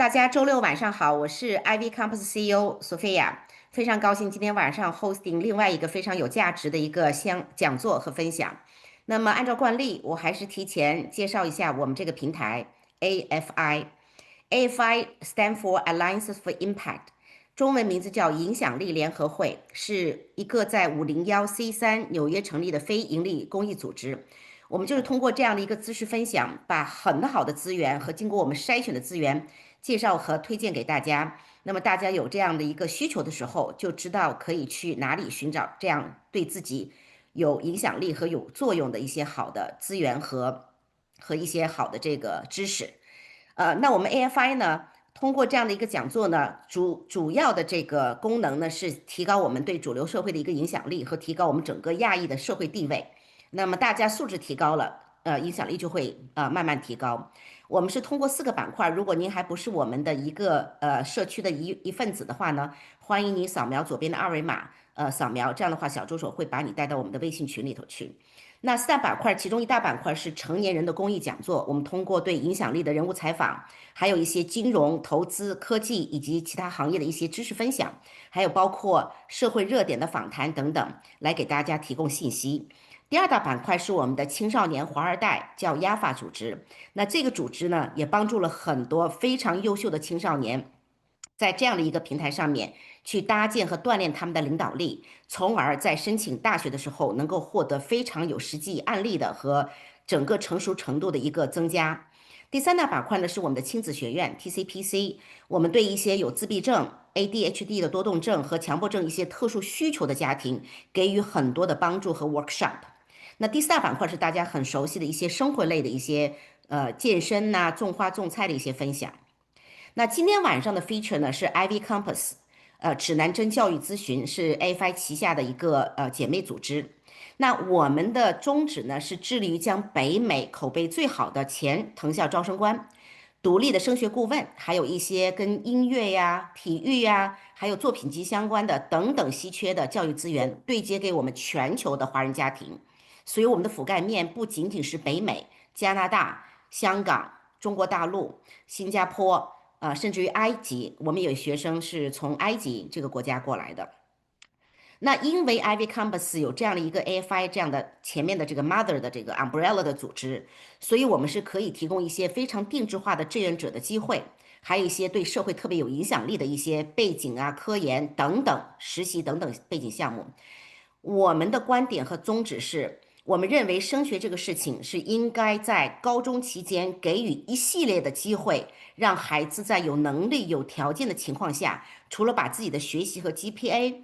大家周六晚上好，我是 IvyCompass CEO 索菲亚，非常高兴今天晚上 hosting 另外一个非常有价值的一个讲座和分享。那么按照惯例，我还是提前介绍一下我们这个平台 AFI。AFI stand for Alliances for Impact，中文名字叫影响力联合会，是一个在501C3纽约成立的非营利公益组织。我们就是通过这样的一个知识分享，把很好的资源和经过我们筛选的资源介绍和推荐给大家。那么大家有这样的一个需求的时候，就知道可以去哪里寻找这样对自己有影响力和有作用的一些好的资源和一些好的这个知识。那我们 AFI 呢，通过这样的一个讲座呢，主要的这个功能呢是提高我们对主流社会的一个影响力和提高我们整个亚裔的社会地位。那么大家素质提高了，影响力就会慢慢提高。我们是通过4个板块，如果您还不是我们的一个社区的一份子的话呢，欢迎你扫描左边的二维码，扫描，这样的话小助手会把你带到我们的微信群里头去。那4大板块，其中一大板块是成年人的公益讲座，我们通过对影响力的人物采访，还有一些金融、投资、科技以及其他行业的一些知识分享，还有包括社会热点的访谈等等，来给大家提供信息。第二大板块是我们的青少年华二代，叫亚法组织。那这个组织呢，也帮助了很多非常优秀的青少年，在这样的一个平台上面去搭建和锻炼他们的领导力，从而在申请大学的时候能够获得非常有实际案例的和整个成熟程度的一个增加。第三大板块呢是我们的亲子学院 TCPC，我们对一些有自闭症、ADHD 的多动症和强迫症一些特殊需求的家庭给予很多的帮助和 workshop。那第4大板块是大家很熟悉的一些生活类的一些健身呐、种花种菜的一些分享。那今天晚上的 feature 呢是 IvyCompass，指南针教育咨询是 AFI 旗下的一个姐妹组织。那我们的宗旨呢是致力于将北美口碑最好的前藤校招生官、独立的升学顾问，还有一些跟音乐呀、体育呀，还有作品集相关的等等稀缺的教育资源对接给我们全球的华人家庭。所以我们的覆盖面不仅仅是北美、加拿大、香港、中国大陆、新加坡。甚至于埃及，我们有学生是从埃及这个国家过来的。那因为 IvyCompass 有这样的一个 AFI 这样的前面的这个 mother 的这个 umbrella 的组织，所以我们是可以提供一些非常定制化的志愿者的机会，还有一些对社会特别有影响力的一些背景啊、科研等等、实习等等背景项目。我们的观点和宗旨是，我们认为升学这个事情是应该在高中期间给予一系列的机会，让孩子在有能力、有条件的情况下，除了把自己的学习和 GPA，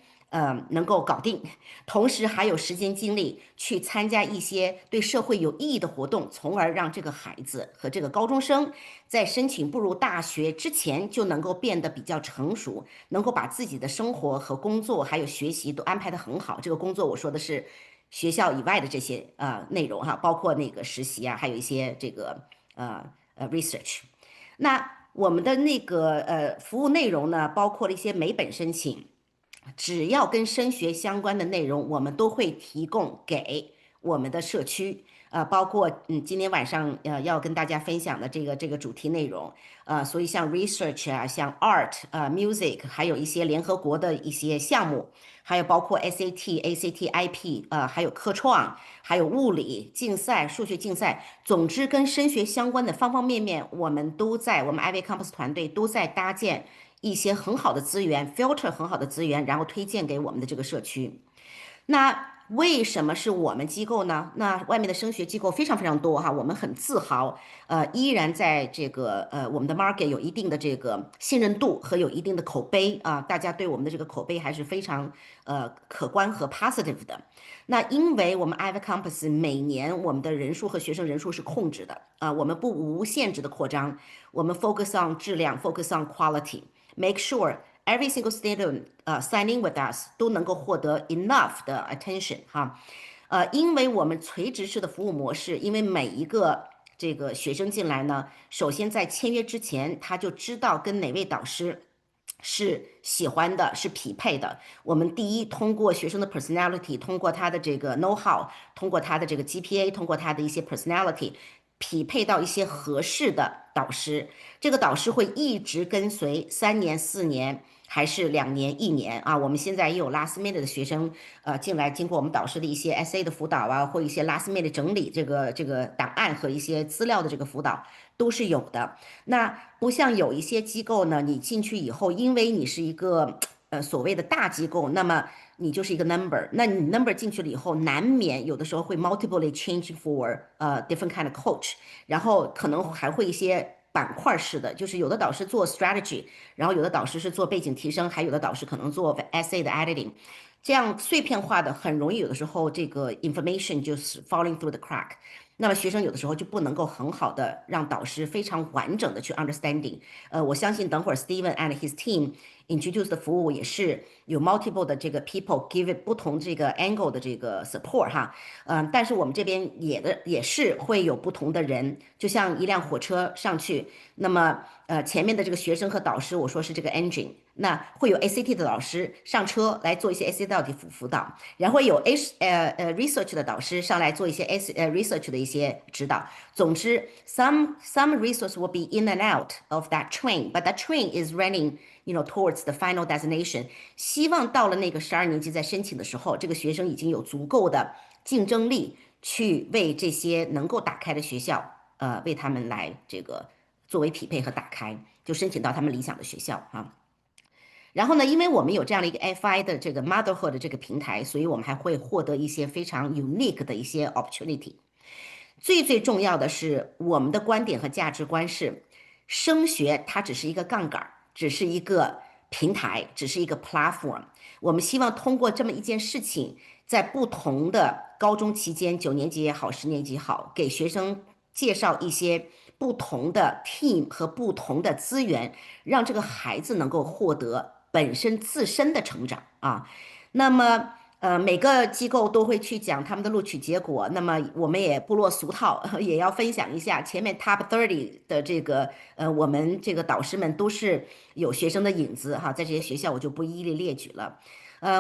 能够搞定，同时还有时间精力去参加一些对社会有意义的活动，从而让这个孩子和这个高中生在申请步入大学之前就能够变得比较成熟，能够把自己的生活和工作还有学习都安排得很好。这个工作我说的是学校以外的这些内容哈，包括那个实习啊，还有一些这个research。那我们的那个服务内容呢，包括了一些美本申请。只要跟升学相关的内容，我们都会提供给我们的社区，包括今天晚上要跟大家分享的这个主题内容，所以像 research 啊，像 art music，还有一些联合国的一些项目，还有包括 SAT、ACT、IP，还有科创，还有物理竞赛、数学竞赛，总之跟升学相关的方方面面，我们IvyCompass 团队都在搭建一些很好的资源，filter 很好的资源，然后推荐给我们的这个社区。那为什么是我们机构呢？那外面的升学机构非常非常多哈，我们很自豪，依然在这个我们的 market 有一定的这个信任度和有一定的口碑啊，大家对我们的这个口碑还是非常可观和 positive 的。那因为我们 IvyCompass 每年我们的人数和学生人数是控制的啊，我们不无限制的扩张，我们 focus on 质量，focus on quality，make sure every single student sign in with us 都能够获得 enough 的 attention 哈，因为我们垂直式的服务模式，因为每一个这个学生进来呢，首先在签约之前他就知道跟哪位导师是喜欢的，是匹配的。我们第一通过学生的 personality，通过他的这个 know how，通过他的这个 GPA，通过他的一些 personality。匹配到一些合适的导师，这个导师会一直跟随3年、4年。还是2年、1年啊？我们现在也有 last minute 的学生，进来经过我们导师的一些 SA 的辅导啊，或一些 last minute 整理这个档案和一些资料的这个辅导都是有的。那不像有一些机构呢，你进去以后，因为你是一个所谓的大机构，那么你就是一个 number，那你 number 进去了以后，难免有的时候会 multiply change for different kind of coach，然后可能还会一些板块式的，就是有的导师做 strategy，然后有的导师是做背景提升，还有的导师可能做 essay 的 editing，这样碎片化的很容易有的时候这个 information 就是 falling through the crack。那么学生有的时候就不能够很好的让导师非常完整的去 understanding。我相信等会儿 Steven and his team introduce 的服务也是有 multiple 的这个 people give it 不同这个 angle 的这个 support 哈。但是我们这边也是会有不同的人，就像一辆火车上去，那么前面的这个学生和导师，我说是这个 engine，那会有 ACT 的老师上车来做一些 ACT 的辅导，然后有research 的导师上来做一些research 的一些指导。总之，some resource will be in and out of that train, but that train is running towards the final destination。希望到了那个12年级在申请的时候，这个学生已经有足够的竞争力去为这些能够打开的学校，为他们来这个作为匹配和打开，就申请到他们理想的学校啊。然后呢，因为我们有这样的一个 FI 的这个 motherhood 的这个平台，所以我们还会获得一些非常 unique 的一些 opportunity。最重要的是，我们的观点和价值观是，升学它只是一个杠杆，只是一个平台，只是一个 platform。我们希望通过这么一件事情，在不同的高中期间，9年级也好，10年级也好，给学生介绍一些不同的 team 和不同的资源，让这个孩子能够获得本身自身的成长啊。那么，每个机构都会去讲他们的录取结果，那么我们也不落俗套，也要分享一下前面 top 30的这个，我们这个导师们都是有学生的影子哈，在这些学校我就不一一列举了。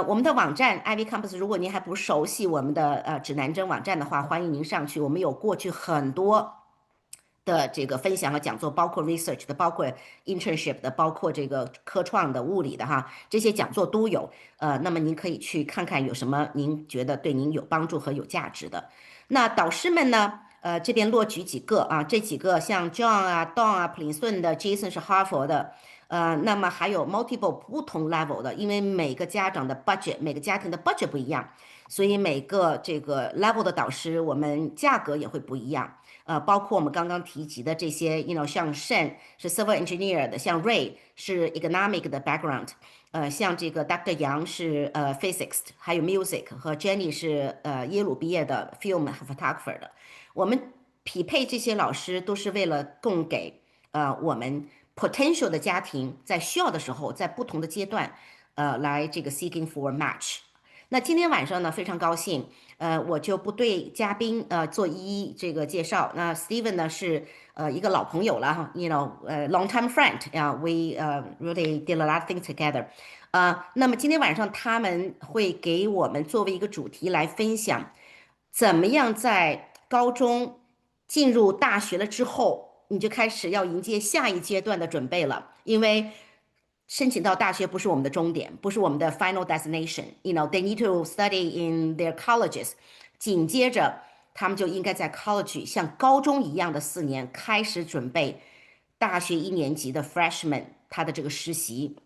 我们的网站 IvyCompass，如果您还不熟悉我们的指南针网站的话，欢迎您上去。我们有过去很多的这个分享和讲座，包括 research 的，包括 internship 的，包括这个科创的、物理的哈，这些讲座都有。那么您可以去看看有什么您觉得对您有帮助和有价值的。那导师们呢？这边落举几个啊，这几个像 John 啊、Don 啊、普林斯顿的 Jason 是哈佛的，那么还有 multiple 不同 level 的，因为每个家长的 budget，每个家庭的 budget 不一样，所以每个这个 level 的导师，我们价格也会不一样。包括我们刚刚提及的这些像 Shen 是 civil engineer 的，像 Ray 是 economic 的 background，像这个 Dr. Yang 是physics，还有 music 和 Jenny 是耶鲁毕业的 film 和 photographer 的。我们匹配这些老师都是为了供给我们 potential 的家庭在需要的时候，在不同的阶段来这个 seeking for match。那今天晚上呢，非常高兴，我就不对嘉宾做一一这个介绍。那 Steven 呢是一个老朋友了哈long time friend 啊，we really did a lot of things together。那么今天晚上他们会给我们作为一个主题来分享，怎么样在高中进入大学了之后，你就开始要迎接下一阶段的准备了，因为申请到大学不是我们的终点，不是我们的 final destination。they need to study in their colleges。紧接着，他们就应该在 college 像高中一样的4年开始准备大学1年级的 freshman 他的这个实习。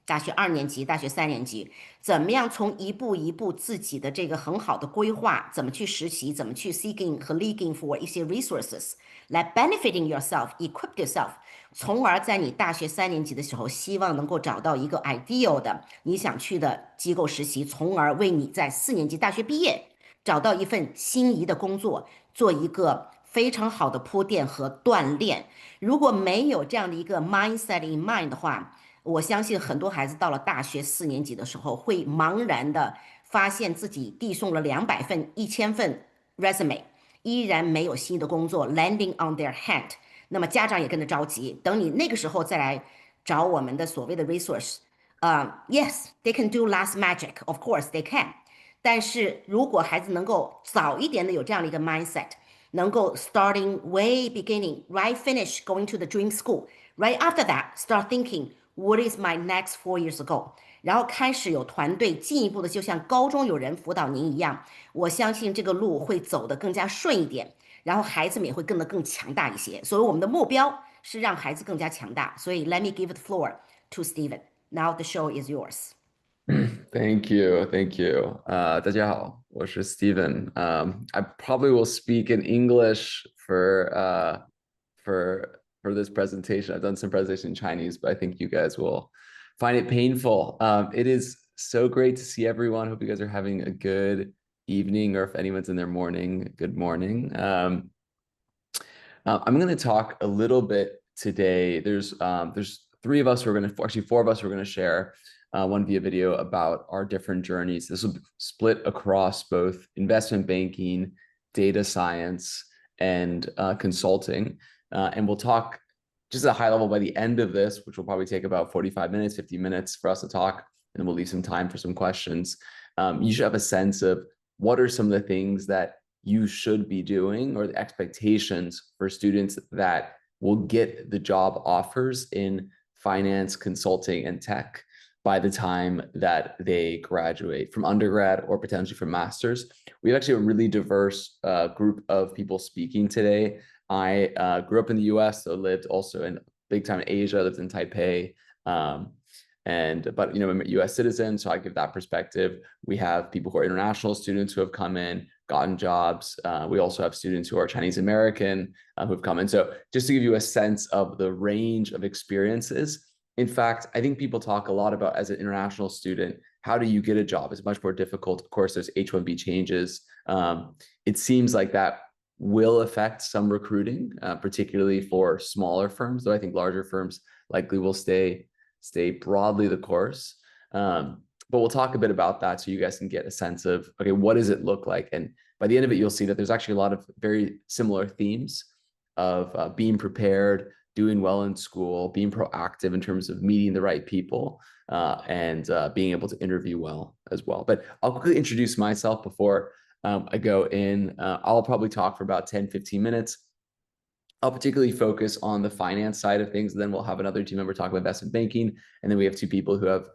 大学2年级、大学3年级，怎么样从一步一步自己的这个很好的规划，怎么去实习，怎么去 seeking 和 leaking for 一些 resources，来 benefiting yourself，equip yourself，从而在你大学3年级的时候，希望能够找到一个 ideal 的你想去的机构实习，从而为你在4年级大学毕业找到一份心仪的工作，做一个非常好的铺垫和锻炼。如果没有这样的一个 mindset in mind 的话，我相信很多孩子到了大学4年级的时候，会茫然的发现自己递送了200份、1000份 resume， 依然没有新的工作 landing on their hand。那么家长也跟着着急，等你那个时候再来找我们的所谓的 resource。Yes, they can do last magic, of course they can。但是如果孩子能够早一点的有这样的一个 mindset，能够 starting way beginning, right finish going to the dream school, right after that start thinking what is my next 4 years ago，然后开始有团队进一步的，就像高中有人辅导您一样，我相信这个路会走得更加顺一点，然后孩子们也会更强大一些。所以我们的目标是让孩子更加强大。所以 let me give the floor to Stephen. Now the show is yours. Thank you, thank you. 大家好，我是 Steven. I probably will speak in English for this presentation. I've done some presentation in Chinese, but I think you guys will find it painful. It is so great to see everyone. Hope you guys are having a good evening, or if anyone's in their morning, good morning. I'm going to talk a little bit today. There's three of us who are going to, actually 4 of us who are going to share one via video about our different journeys. This will be split across both investment banking, data science, and consulting. And we'll talk just at a high level by the end of this, which will probably take about 45 minutes, 50 minutes for us to talk, and then we'll leave some time for some questions. You should have a sense of what are some of the things that you should be doing, or the expectations for students that will get the job offers in finance, consulting, and tech by the time that they graduate from undergrad or potentially from master's. We have actually a really diverse group of people speaking today. I grew up in the US, so lived also in big time in Asia, lived in Taipei. But I'm a US citizen, so I give that perspective. We have people who are international students who have come in, gotten jobs. We also have students who are Chinese American who have come in. So just to give you a sense of the range of experiences. In fact, I think people talk a lot about, as an international student, how do you get a job? It's much more difficult. Of course, there's H-1B changes. It seems like that will affect some recruiting, particularly for smaller firms, though I think larger firms likely will stay broadly the course. But we'll talk a bit about that so you guys can get a sense of, okay, what does it look like? And by the end of it, you'll see that there's actually a lot of very similar themes of being prepared, doing well in school, being proactive in terms of meeting the right people, and being able to interview well as well. But I'll quickly introduce myself before I go in. I'll probably talk for about 10, 15 minutes. I'll particularly focus on the finance side of things. And then we'll have another team member talk about investment banking. And then we have 2 people who have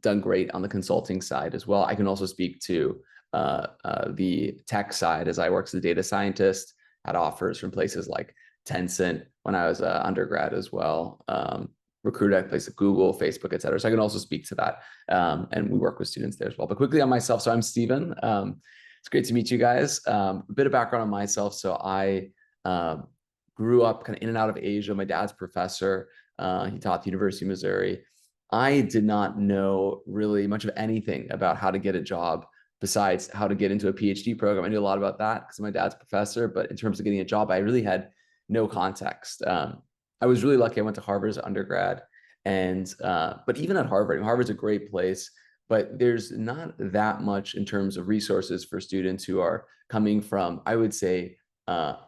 done great on the consulting side as well. I can also speak to the tech side, as I work as a data scientist, had offers from places like Tencent when I was undergrad as well, recruited at places like Google, Facebook, et cetera. So I can also speak to that. And we work with students there as well. But quickly on myself, so I'm Steven. It's great to meet you guys. A bit of background on myself. So I grew up kind of in and out of Asia. My dad's professor. He taught at the University of Missouri. I did not know really much of anything about how to get a job besides how to get into a PhD program. I knew a lot about that because my dad's professor, but in terms of getting a job, I really had no context. I was really lucky. I went to Harvard as an undergrad, and but even at Harvard, Harvard's a great place, but there's not that much in terms of resources for students who are coming from, I would say,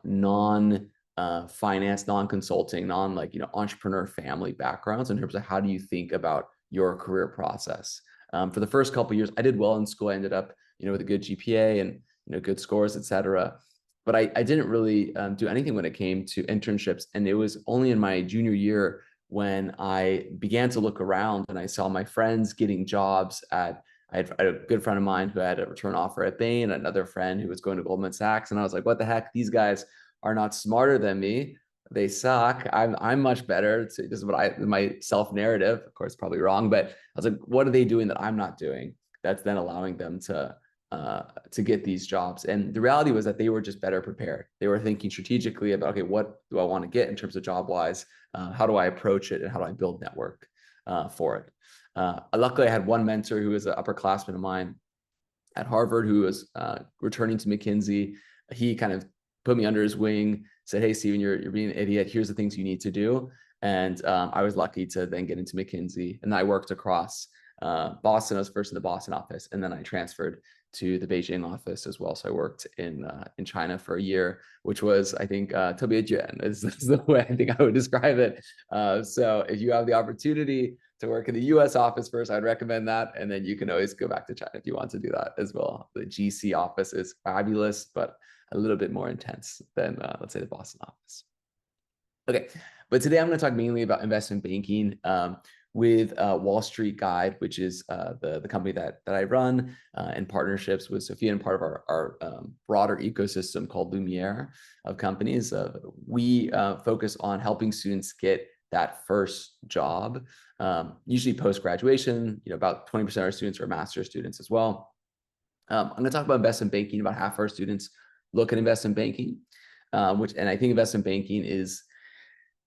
non-finance, non-consulting, entrepreneur family backgrounds in terms of how do you think about your career process. For the first couple of years, I did well in school. I ended up, with a good GPA and good scores, et cetera. But I didn't really do anything when it came to internships. And it was only in my junior year when I began to look around and I saw my friends getting jobs I had a good friend of mine who had a return offer at Bain, another friend who was going to Goldman Sachs. And I was like, what the heck? These guys are not smarter than me. They suck. I'm much better. This is what my self-narrative, of course, probably wrong, but I was like, what are they doing that I'm not doing? That's then allowing them to get these jobs. And the reality was that they were just better prepared. They were thinking strategically about, okay, what do I want to get in terms of job-wise? How do I approach it? And how do I build network for it? Luckily, I had one mentor who was an upperclassman of mine at Harvard who was returning to McKinsey. He kind of put me under his wing, said, hey, Steven, you're being an idiot. Here's the things you need to do. And I was lucky to then get into McKinsey. And I worked across Boston. I was first in the Boston office, and then I transferred to the Beijing office as well. So I worked in China for a year, which was, I think, 特别卷 is the way I think I would describe it. So if you have the opportunity to work in the US office first, I'd recommend that. And then you can always go back to China if you want to do that as well. The GC office is fabulous, but a little bit more intense than, let's say, the Boston office. Okay, but today I'm going to talk mainly about investment banking with Wall Street Guide, which is the company that I run in partnerships with Sophia and part of our broader ecosystem called Lumiere of companies. We focus on helping students get that first job, usually post-graduation. About 20% of our students are master's students as well. I'm going to talk about investment banking. About half our students look at investment banking, and I think investment banking is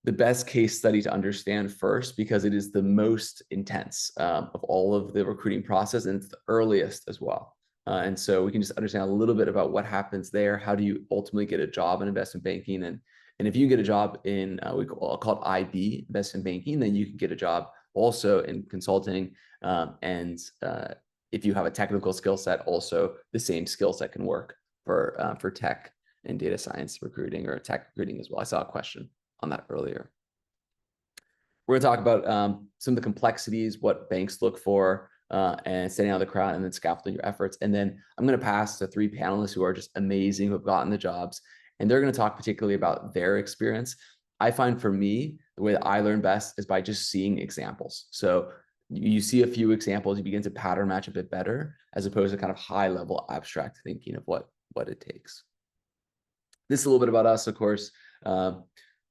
the best case study to understand first because it is the most intense of all of the recruiting process, and it's the earliest as well. And so we can just understand a little bit about what happens there. How do you ultimately get a job in investment banking? And if you get a job in we call it IB, investment banking, then you can get a job also in consulting. And if you have a technical skill set, also the same skill set can work for tech and data science recruiting or tech recruiting as well. I saw a question on that earlier. We're going to talk about some of the complexities, what banks look for, and standing out of the crowd, and then scaffolding your efforts. And then I'm going to pass to 3 panelists who are just amazing, who have gotten the jobs, and they're going to talk particularly about their experience. I find for me, the way that I learn best is by just seeing examples. So you see a few examples, you begin to pattern match a bit better, as opposed to kind of high level abstract thinking of what it takes. This is a little bit about us, of course.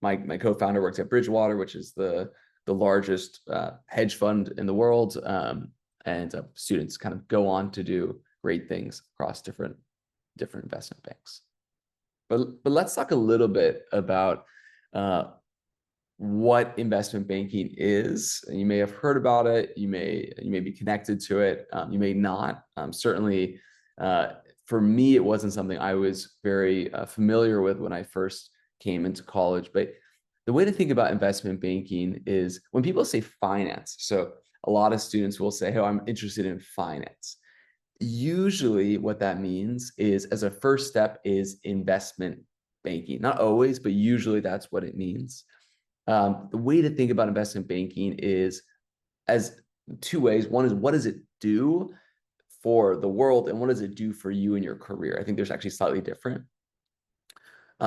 My co-founder works at Bridgewater, which is the largest hedge fund in the world, and students kind of go on to do great things across different investment banks. But let's talk a little bit about what investment banking is. You may have heard about it. You may be connected to it. You may not. Certainly, for me, it wasn't something I was very familiar with when I first came into college. But the way to think about investment banking is when people say finance. So a lot of students will say, oh, I'm interested in finance. Usually what that means is, as a first step, is investment banking. Not always, but usually that's what it means. The way to think about investment banking is as 2 ways. One is, what does it do for the world, and what does it do for you in your career? I think there's actually slightly different.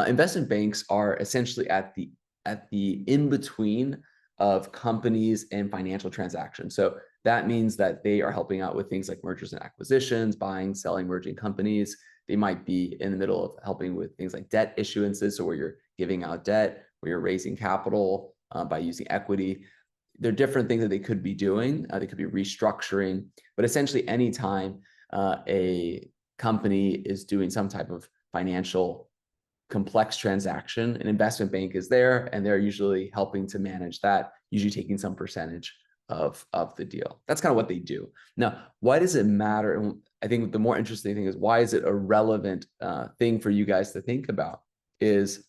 Investment banks are essentially at the in-between of companies and financial transactions. So that means that they are helping out with things like mergers and acquisitions, buying, selling, merging companies. They might be in the middle of helping with things like debt issuances, so where you're giving out debt, where you're raising capital by using equity. There are different things that they could be doing. They could be restructuring, but essentially anytime a company is doing some type of financial complex transaction, an investment bank is there, and they're usually helping to manage that, usually taking some percentage of the deal. That's kind of what they do. Now, why does it matter? And I think the more interesting thing is, why is it a relevant thing for you guys to think about? Is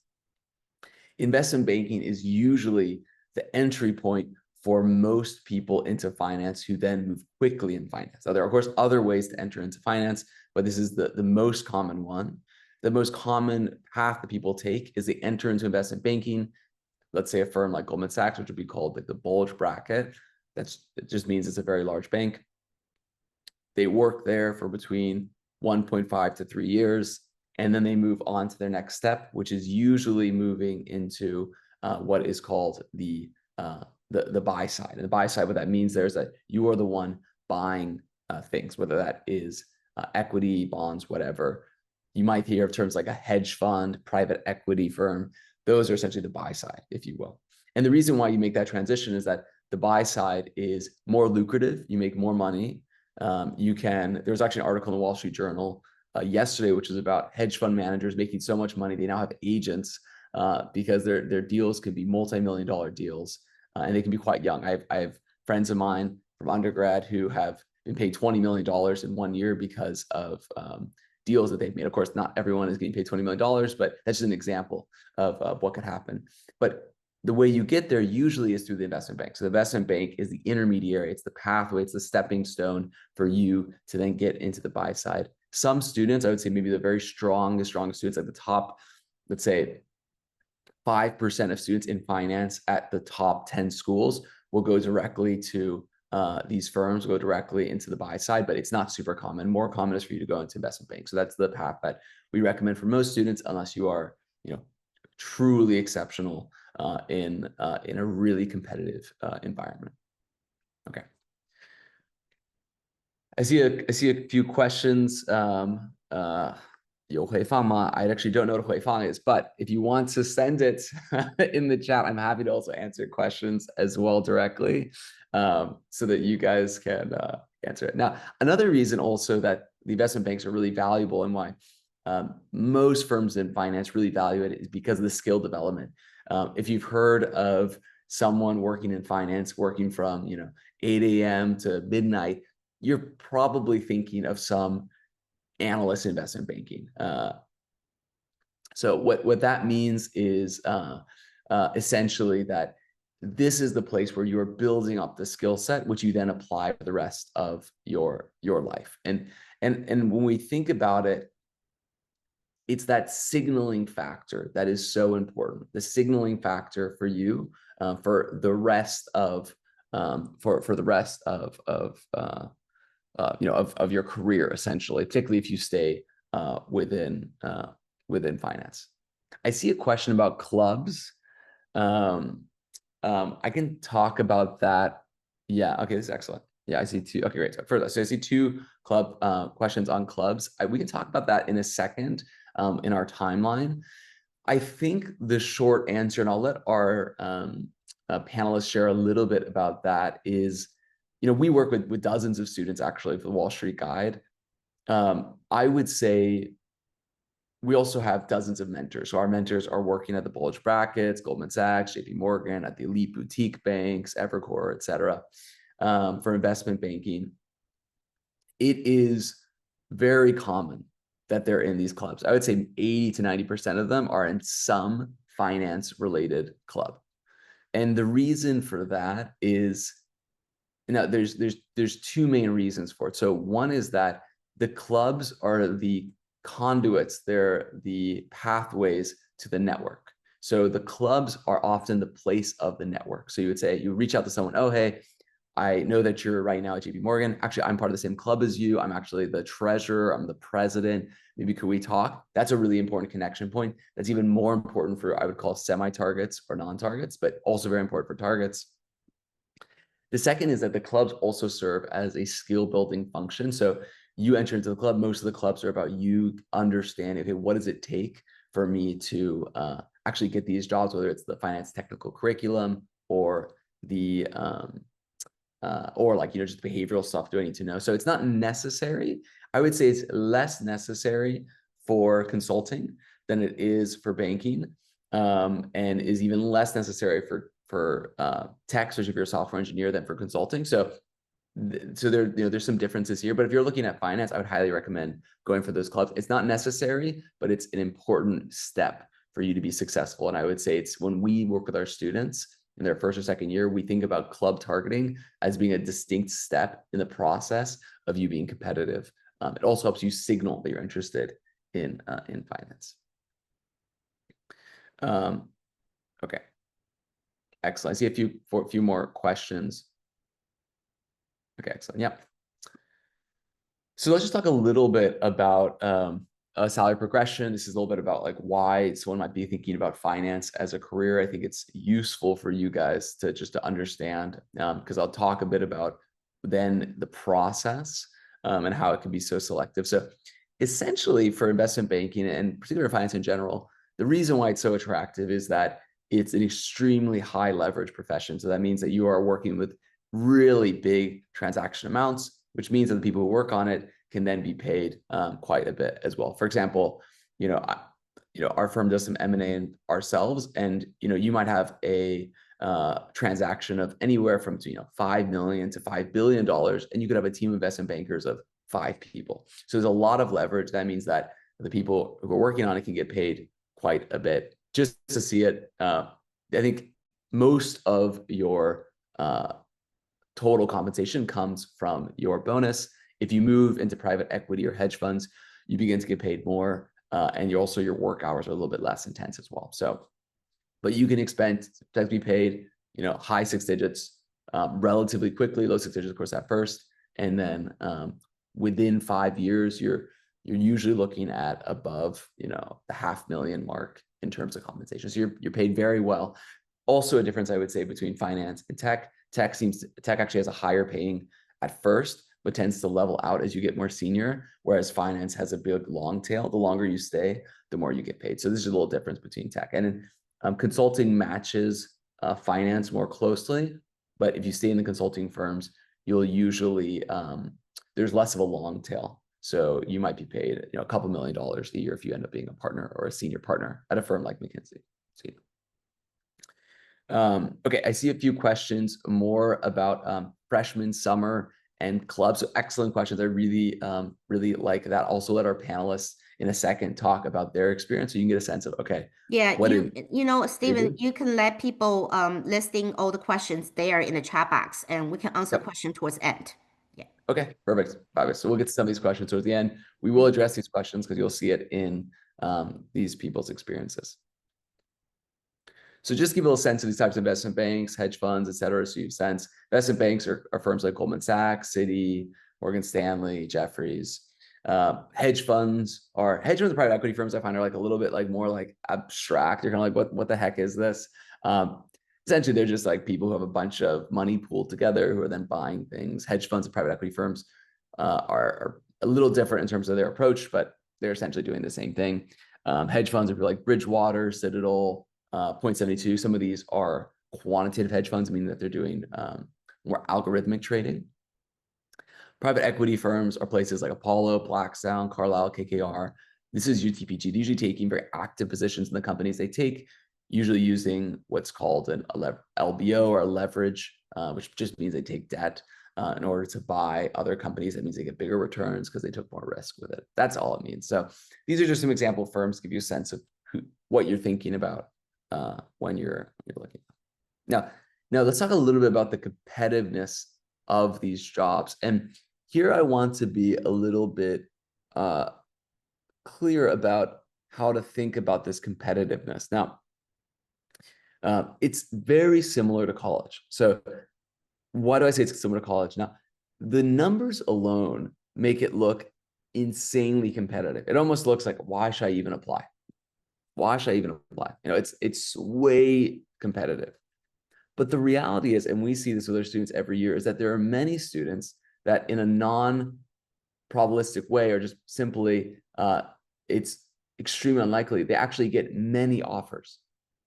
investment banking is usually the entry point for most people into finance, who then move quickly in finance. Now, there are, of course, other ways to enter into finance, but this is the most common one. The most common path that people take is they enter into investment banking. Let's say a firm like Goldman Sachs, which would be called like the bulge bracket. It just means it's a very large bank. They work there for between 1.5 to 3 years, and then they move on to their next step, which is usually moving into what is called the buy side. And the buy side, what that means there is that you are the one buying things, whether that is equity, bonds, whatever. You might hear of terms like a hedge fund, private equity firm. Those are essentially the buy side, if you will. And the reason why you make that transition is that the buy side is more lucrative. You make more money. There was actually an article in the Wall Street Journal yesterday, which is about hedge fund managers making so much money. They now have agents because their deals can be multi-million-dollar deals, and they can be quite young. I have friends of mine from undergrad who have been paid $20 million in 1 year because of deals that they've made. Of course, not everyone is getting paid $20 million, but that's just an example of what could happen. But the way you get there usually is through the investment bank. So the investment bank is the intermediary. It's the pathway. It's the stepping stone for you to then get into the buy side. Some students, I would say maybe the very strongest students, like the top, let's say 5% of students in finance at the top 10 schools will go directly to these firms go directly into the buy side, but it's not super common. More common is for you to go into investment bank. So that's the path that we recommend for most students, unless you are, truly exceptional in a really competitive environment. Okay. I see a few questions. 有回放吗? I actually don't know what 回放 is, but if you want to send it in the chat, I'm happy to also answer questions as well directly, so that you guys can answer it. Now, another reason also that the investment banks are really valuable and why most firms in finance really value it is because of the skill development. If you've heard of someone working in finance, working from 8 a.m. to midnight, you're probably thinking of some analyst investment banking. So what that means is essentially that this is the place where you're building up the skill set, which you then apply for the rest of your life. And when we think about it, it's that signaling factor that is so important. The signaling factor for you for the rest of for the rest of your career, essentially, particularly if you stay within finance. I see a question about clubs. I can talk about that. Yeah, okay, this is excellent. Yeah, I see two. Okay, great. So I see two club questions on clubs. We can talk about that in a second in our timeline. I think the short answer, and I'll let our panelists share a little bit about that, is we work with dozens of students actually for the Wall Street Guide. I would say we also have dozens of mentors. So our mentors are working at the bulge brackets, Goldman Sachs, JP Morgan, at the elite boutique banks, Evercore, et cetera, for investment banking. It is very common that they're in these clubs. I would say 80 to 90% of them are in some finance related club. And the reason for that is, there's two main reasons for it. So one is that the clubs are the conduits, they're the pathways to the network. So the clubs are often the place of the network. So you would say, you reach out to someone, oh, hey, I know that you're right now at JP Morgan. Actually, I'm part of the same club as you. I'm actually the treasurer. I'm the president. Maybe could we talk? That's a really important connection point. That's even more important for, I would call, semi-targets or non-targets, but also very important for targets. The second is that the clubs also serve as a skill building function. So you enter into the club, most of the clubs are about you understanding, okay, what does it take for me to actually get these jobs, whether it's the finance technical curriculum or the just behavioral stuff. Do I need to know? So it's not necessary. I would say it's less necessary for consulting than it is for banking, and is even less necessary for tech, especially if you're a software engineer, than for consulting. So there's some differences here, but if you're looking at finance, I would highly recommend going for those clubs. It's not necessary, but it's an important step for you to be successful. And I would say it's when we work with our students in their first or second year, we think about club targeting as being a distinct step in the process of you being competitive. It also helps you signal that you're interested in finance. Okay, excellent. I see a few more questions. Okay, excellent. Yeah. So let's just talk a little bit about salary progression. This is a little bit about why someone might be thinking about finance as a career. I think it's useful for you guys to understand, because I'll talk a bit about then the process and how it can be so selective. So essentially for investment banking and particularly finance in general, the reason why it's so attractive is that it's an extremely high leverage profession. So that means that you are working with really big transaction amounts, which means that the people who work on it can then be paid quite a bit as well. For example, our firm does some M&A ourselves, and you might have a transaction of anywhere from $5 million to $5 billion, and you could have a team of investment bankers of 5 people. So there's a lot of leverage. That means that the people who are working on it can get paid quite a bit. Just to see it, I think most of your total compensation comes from your bonus. If you move into private equity or hedge funds, you begin to get paid more, and your work hours are a little bit less intense as well. So, but you can expect to be paid, high 6 digits relatively quickly, low six digits, of course, at first. And then within 5 years, you're usually looking at above, the $500,000 mark in terms of compensation. So you're paid very well. Also a difference, I would say, between finance and tech. Tech actually has a higher paying at first, but tends to level out as you get more senior, whereas finance has a big long tail. The longer you stay, the more you get paid. So this is a little difference between tech. And consulting matches finance more closely, but if you stay in the consulting firms, you'll usually, there's less of a long tail. So you might be paid, a couple $1 million a year if you end up being a partner or a senior partner at a firm like McKinsey. Okay, I see a few questions more about freshman summer and clubs. So excellent questions. I really like that. Also let our panelists in a second talk about their experience so you can get a sense of, okay. Yeah, Stephen, you can let people listing all the questions there in the chat box, and we can answer question towards the end. Yeah. Okay, perfect. Fabulous. So we'll get to some of these questions towards the end. We will address these questions because you'll see it in these people's experiences. So just give a little sense of these types of investment banks, hedge funds, et cetera. So you have sense. Investment banks are firms like Goldman Sachs, Citi, Morgan Stanley, Jefferies. Hedge funds and private equity firms I find are like a little bit like more like abstract. You're kind of like, what the heck is this? Essentially, they're just like people who have a bunch of money pooled together who are then buying things. Hedge funds and private equity firms are a little different in terms of their approach, but they're essentially doing the same thing. Hedge funds are like Bridgewater, Citadel, Point72. Some of these are quantitative hedge funds, meaning that they're doing more algorithmic trading. Private equity firms are places like Apollo, Blackstone, Carlyle, KKR. This is UTPG. They're usually taking very active positions in the companies they take, usually using what's called an LBO or a leverage, which just means they take debt in order to buy other companies. That means they get bigger returns because they took more risk with it. That's all it means. So these are just some example firms to give you a sense of what you're thinking about when you're looking. Now let's talk a little bit about the competitiveness of these jobs. And here I want to be a little bit clear about how to think about this competitiveness. Now, it's very similar to college. So why do I say it's similar to college? Now, the numbers alone make it look insanely competitive. It almost looks like, why should I even apply? Why should I even apply? It's way competitive. But the reality is, and we see this with our students every year, is that there are many students that in a non-probabilistic way or just simply, it's extremely unlikely they actually get many offers.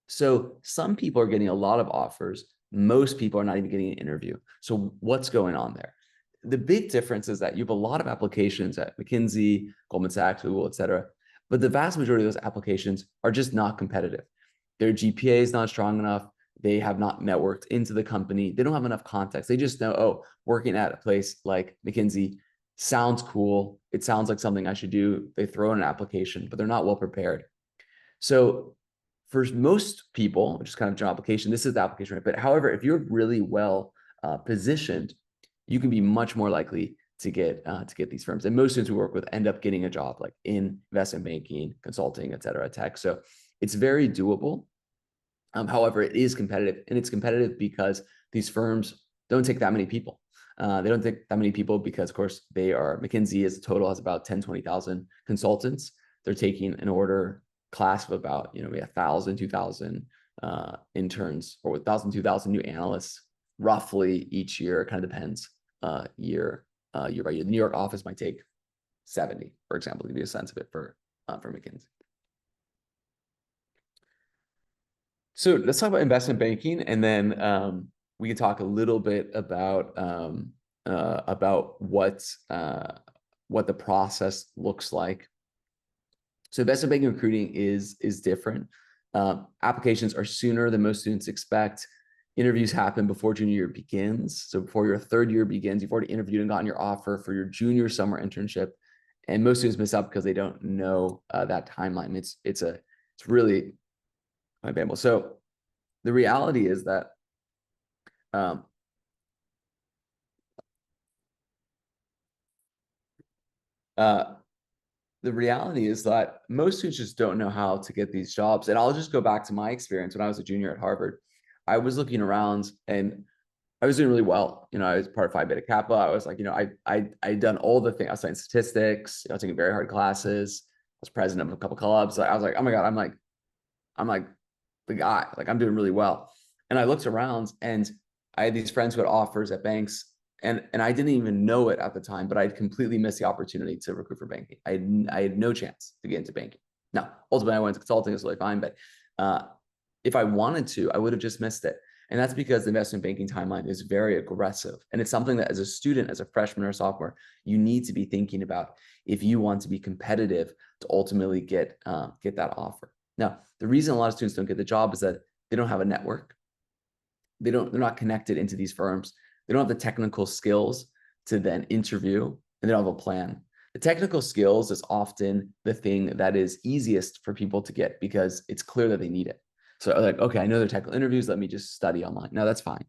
So some people are getting a lot of offers. Most people are not even getting an interview. So what's going on there? The big difference is that you have a lot of applications at McKinsey, Goldman Sachs, Google, et cetera. But the vast majority of those applications are just not competitive. Their GPA is not strong enough. They have not networked into the company. They don't have enough context. They just know, oh, working at a place like McKinsey sounds cool. It sounds like something I should do. They throw in an application, but they're not well prepared. So for most people, which is kind of general application, this is the application, right? But however, if you're really well positioned, you can be much more likely to get these firms. And most students we work with end up getting a job like in investment banking, consulting, et cetera, tech. So it's very doable. However, it is competitive, and it's competitive because these firms don't take that many people. They don't take that many people because, of course, McKinsey as a total has about 10, 20,000 consultants. They're taking an order class of about, we have 1,000, 2,000 interns, or 1,000, 2,000 new analysts roughly each year. It kind of depends year by year. The New York office might take 70, for example, to give you a sense of it for McKinsey. So let's talk about investment banking, and then we can talk a little bit about what the process looks like. So investment banking recruiting is different. Applications are sooner than most students expect. Interviews happen before junior year begins. So before your third year begins, you've already interviewed and gotten your offer for your junior summer internship. And most students miss out because they don't know that timeline. It's really unavailable. So the reality is that most students just don't know how to get these jobs. And I'll just go back to my experience when I was a junior at Harvard. I was looking around, and I was doing really well. You know, I was part of Phi Beta Kappa. I was like, you know, I'd done all the things. I was studying statistics. I was taking very hard classes. I was president of a couple clubs. I was like, oh my God, I'm like the guy. Like I'm doing really well. And I looked around and I had these friends who had offers at banks, and I didn't even know it at the time, but I'd completely missed the opportunity to recruit for banking. I had no chance to get into banking. Now, ultimately, I went to consulting. It's really fine, but if I wanted to, I would have just missed it. And that's because the investment banking timeline is very aggressive. And it's something that as a student, as a freshman or sophomore, you need to be thinking about if you want to be competitive to ultimately get that offer. Now, the reason a lot of students don't get the job is that they don't have a network. They're not connected into these firms. They don't have the technical skills to then interview, and they don't have a plan. The technical skills is often the thing that is easiest for people to get because it's clear that they need it. So like, okay, I know they're technical interviews. Let me just study online. No, that's fine.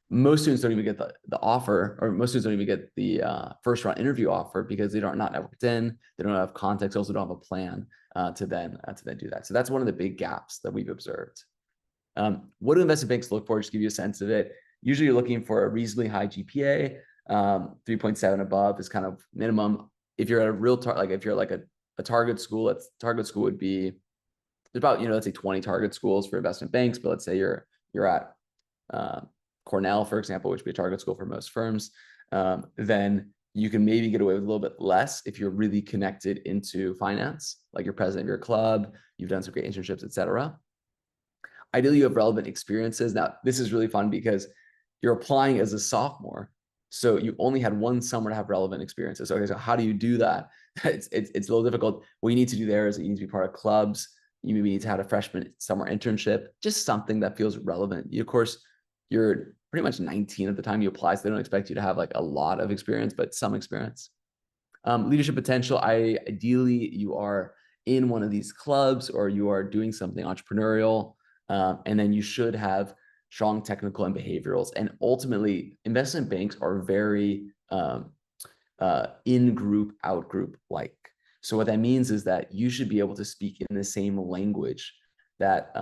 Most students don't even get the offer, or most students don't even get the first round interview offer because they not networked in. They don't have context. Also, don't have a plan to then do that. So that's one of the big gaps that we've observed. What do investment banks look for? Just to give you a sense of it. Usually, you're looking for a reasonably high GPA. 3.7 above is kind of minimum. If you're at a real like if you're like a target school, target school would be there's about, you know, let's say 20 target schools for investment banks, but let's say you're at Cornell, for example, which would be a target school for most firms, then you can maybe get away with a little bit less if you're really connected into finance, like you're president of your club, you've done some great internships, et cetera. Ideally, you have relevant experiences. Now, this is really fun because you're applying as a sophomore, so you only had one summer to have relevant experiences. Okay, so how do you do that? It's a little difficult. What you need to do there is that you need to be part of clubs. You maybe need to have a freshman summer internship, just something that feels relevant. Of course, you're pretty much 19 at the time you apply, so they don't expect you to have like a lot of experience, but some experience. Leadership potential, ideally you are in one of these clubs or you are doing something entrepreneurial, and then you should have strong technical and behaviorals. And ultimately, investment banks are very in-group, out-group like. So what that means is that you should be able to speak in the same language that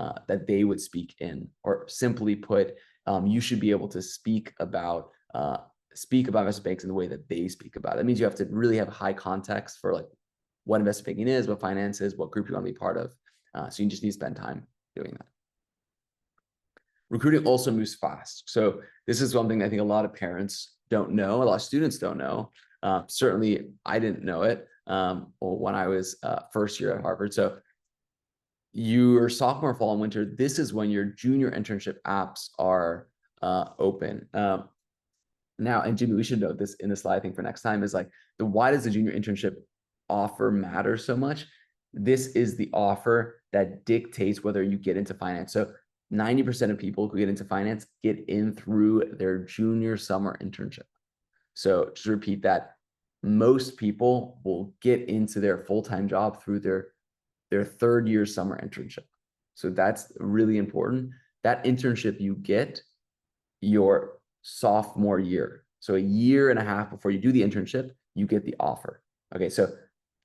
they would speak in, or simply put, you should be able to speak about investment banks in the way that they speak about it. That means you have to really have high context for like what investment banking is, what finance is, what group you want to be part of. So you just need to spend time doing that. Recruiting also moves fast. So this is something I think a lot of parents don't know, a lot of students don't know. Certainly, I didn't know it when I was first year at Harvard. So your sophomore, fall, and winter, this is when your junior internship apps are open. Now, and Jimmy, we should note this in the slide, I think, for next time, is like, why does the junior internship offer matter so much? This is the offer that dictates whether you get into finance. So 90% of people who get into finance get in through their junior summer internship. So just repeat that. Most people will get into their full-time job through their third year summer internship. So that's really important. That internship you get your sophomore year. So a year and a half before you do the internship, you get the offer. Okay, so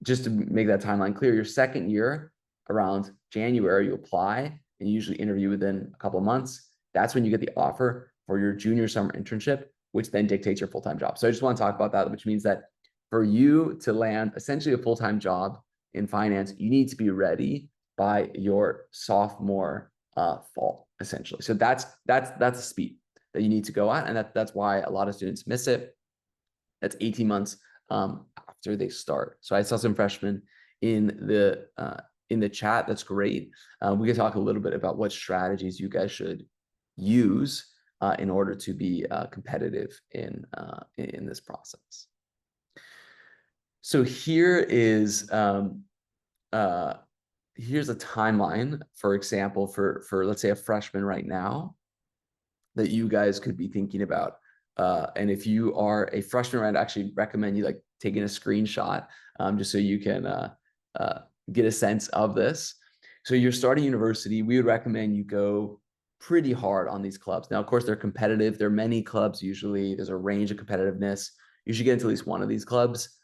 just to make that timeline clear, your second year, around January, you apply and you usually interview within a couple of months. That's when you get the offer for your junior summer internship, which then dictates your full-time job. So I just want to talk about that, which means that for you to land essentially a full-time job in finance, you need to be ready by your sophomore fall, essentially. So that's the speed that you need to go at, and that's why a lot of students miss it. That's 18 months after they start. So I saw some freshmen in the chat. That's great. We can talk a little bit about what strategies you guys should use in order to be competitive in this process. So here is here's a timeline, for example, for let's say a freshman right now that you guys could be thinking about. And if you are a freshman, I'd actually recommend you like taking a screenshot just so you can get a sense of this. So you're starting university, we would recommend you go pretty hard on these clubs. Now, of course, they're competitive. There are many clubs usually. There's a range of competitiveness. You should get into at least one of these clubs.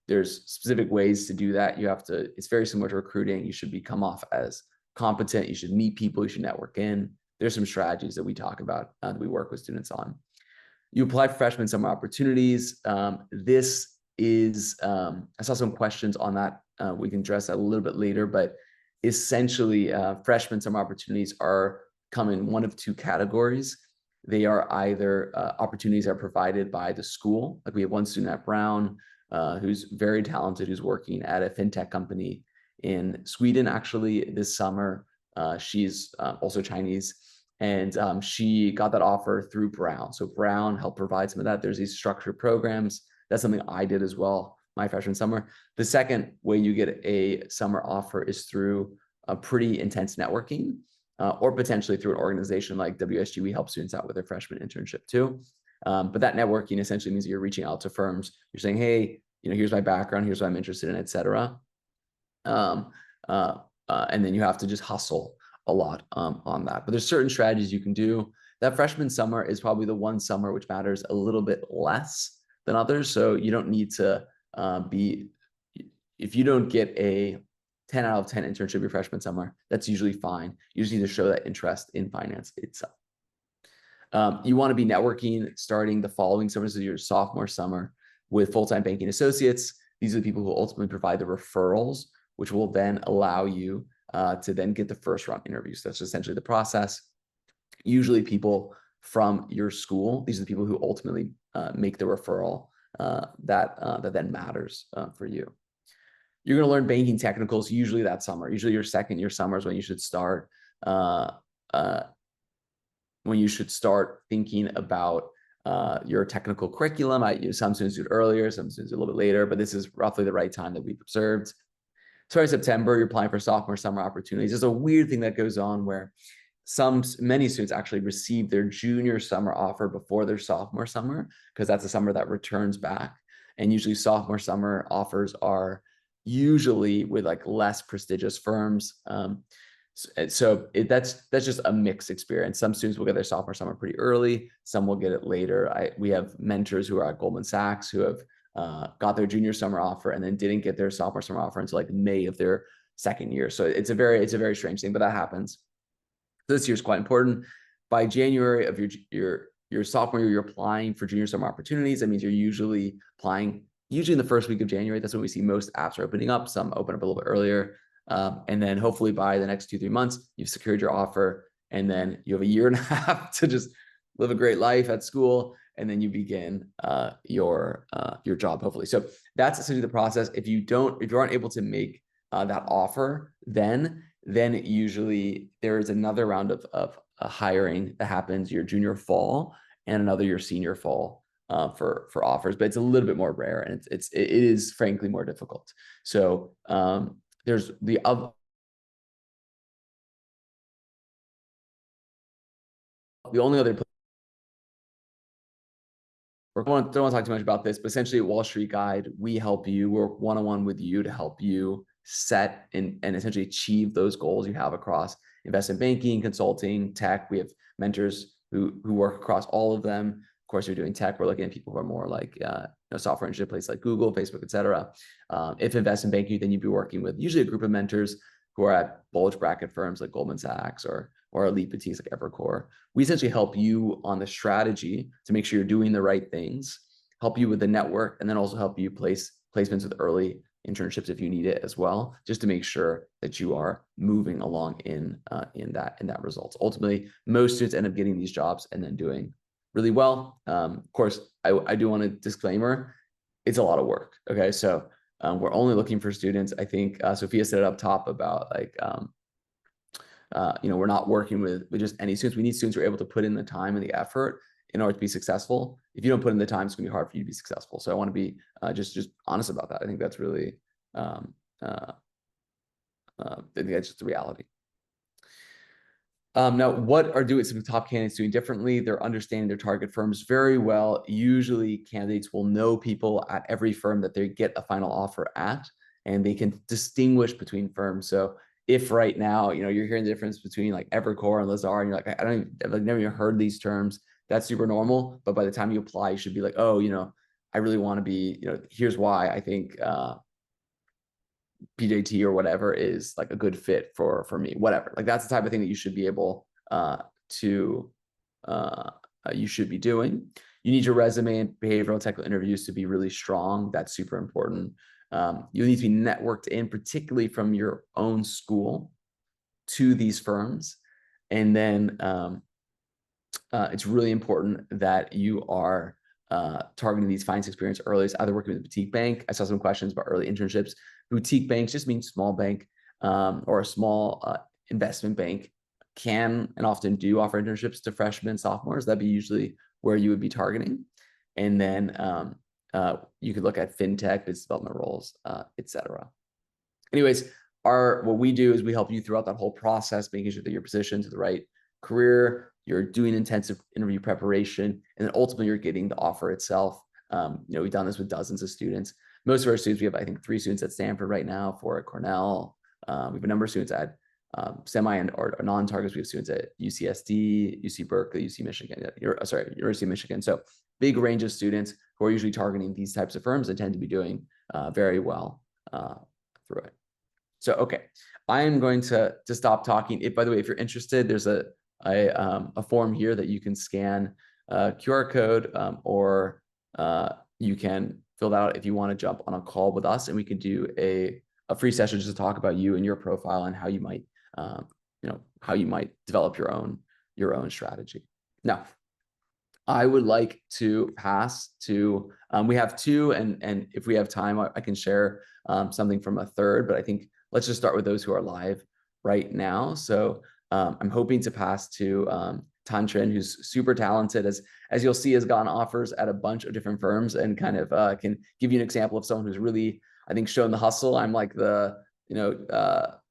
There's specific ways to do that. It's very similar to recruiting. You should come off as competent. You should meet people. You should network in. there's some strategies that we talk about that we work with students on. You apply for freshman summer opportunities. This is, I saw some questions on that. We can address that a little bit later, but essentially freshman summer opportunities come in one of two categories. They are either opportunities that are provided by the school. Like we have one student at Brown who's very talented, who's working at a fintech company in Sweden actually this summer. She's also Chinese, and she got that offer through Brown. So Brown helped provide some of that. There's these structured programs. That's something I did as well my freshman summer. The second way you get a summer offer is through a pretty intense networking, or potentially through an organization like WSG. We help students out with their freshman internship too. But that networking essentially means that you're reaching out to firms. You're saying, hey, here's my background, here's what I'm interested in, et cetera. And then you have to just hustle a lot on that. But there's certain strategies you can do. That freshman summer is probably the one summer which matters a little bit less than others. So you don't need to if you don't get a 10 out of 10 internship your freshman summer, that's usually fine. You just need to show that interest in finance itself. You want to be networking starting the following summer, so your sophomore summer, with full-time banking associates. These are the people who ultimately provide the referrals, which will then allow you to then get the first round interviews. That's essentially the process. Usually people from your school, these are the people who ultimately make the referral that then matters for you. You're going to learn banking technicals usually that summer. Usually your second year summer is when you should start thinking about your technical curriculum. Some students do it earlier, some students do it a little bit later, but this is roughly the right time that we've observed. Starting September, you're applying for sophomore summer opportunities. There's a weird thing that goes on where many students actually receive their junior summer offer before their sophomore summer, because that's a summer that returns back. And usually sophomore summer offers are usually with like less prestigious firms. So that's just a mixed experience. Some students will get their sophomore summer pretty early. Some will get it later. We have mentors who are at Goldman Sachs who have got their junior summer offer and then didn't get their sophomore summer offer until like May of their second year. So it's a very strange thing, but that happens. This year is quite important. By January of your sophomore year, you're applying for junior summer opportunities. That means you're usually applying in the first week of January. That's when we see most apps are opening up. Some open up a little bit earlier. And then hopefully by the next 2-3 months, you've secured your offer, and then you have a year and a half to just live a great life at school, and then you begin your job, hopefully. So that's essentially the process. If you aren't able to make that offer, then usually there is another round of hiring that happens your junior fall and another your senior fall for offers, but it's a little bit more rare, and it is frankly more difficult. So there's the only other place. I don't want to talk too much about this, but essentially at Wall Street Guide, we help you work one-on-one with you to help you set and essentially achieve those goals you have across investment banking, consulting, tech. We have mentors who work across all of them. Of course, you're doing tech. We're looking at people who are more like software engineer, places like Google, Facebook, et cetera. If investment banking, then you'd be working with usually a group of mentors who are at bulge bracket firms like Goldman Sachs or elite boutiques like Evercore. We essentially help you on the strategy to make sure you're doing the right things, help you with the network, and then also help you place placements with early internships if you need it as well, just to make sure that you are moving along in that results. Ultimately, most students end up getting these jobs and then doing really well. Of course, I do want a disclaimer. It's a lot of work. Okay, so we're only looking for students. I think Sophia said it up top about like, we're not working with just any students. We need students who are able to put in the time and the effort in order to be successful. If you don't put in the time, it's gonna be hard for you to be successful. So I want to be just honest about that. I think that's really, I think that's just the reality. Now, what are some top candidates doing differently? They're understanding their target firms very well. Usually candidates will know people at every firm that they get a final offer at, and they can distinguish between firms. So if right now, you're hearing the difference between like Evercore and Lazard, and you're like, I've never even heard these terms, that's super normal. But by the time you apply, you should be like, oh, I really want to be, here's why I think PJT or whatever is like a good fit for me, whatever. Like that's the type of thing that you should be able you should be doing. You need your resume and behavioral and technical interviews to be really strong. That's super important. You need to be networked in, particularly from your own school, to these firms. And then it's really important that you are targeting these finance experience early. It's either working with a boutique bank. I saw some questions about early internships. Boutique banks just means small bank, or a small investment bank can and often do offer internships to freshmen and sophomores. That'd be usually where you would be targeting. And then you could look at fintech, business development roles, etc. Anyways, what we do is we help you throughout that whole process, making sure that you're positioned to the right career, you're doing intensive interview preparation, and then ultimately you're getting the offer itself. We've done this with dozens of students. Most of our students, we have, I think, 3 students at Stanford right now, 4 at Cornell. We have a number of students at semi or non-targets. We have students at UCSD, UC Berkeley, UC Michigan, University of Michigan. So big range of students who are usually targeting these types of firms and tend to be doing very well through it. So, okay, I am going to stop talking. By the way, if you're interested, there's a form here that you can scan a QR code, or you can fill that out if you want to jump on a call with us, and we can do a free session just to talk about you and your profile and how you might develop your own strategy. Now, I would like to pass to, we have 2, and if we have time, I can share something from a third, but I think let's just start with those who are live right now. So I'm hoping to pass to Thanh, who's super talented, as you'll see, has gotten offers at a bunch of different firms, and kind of can give you an example of someone who's really, I think, shown the hustle. I'm like the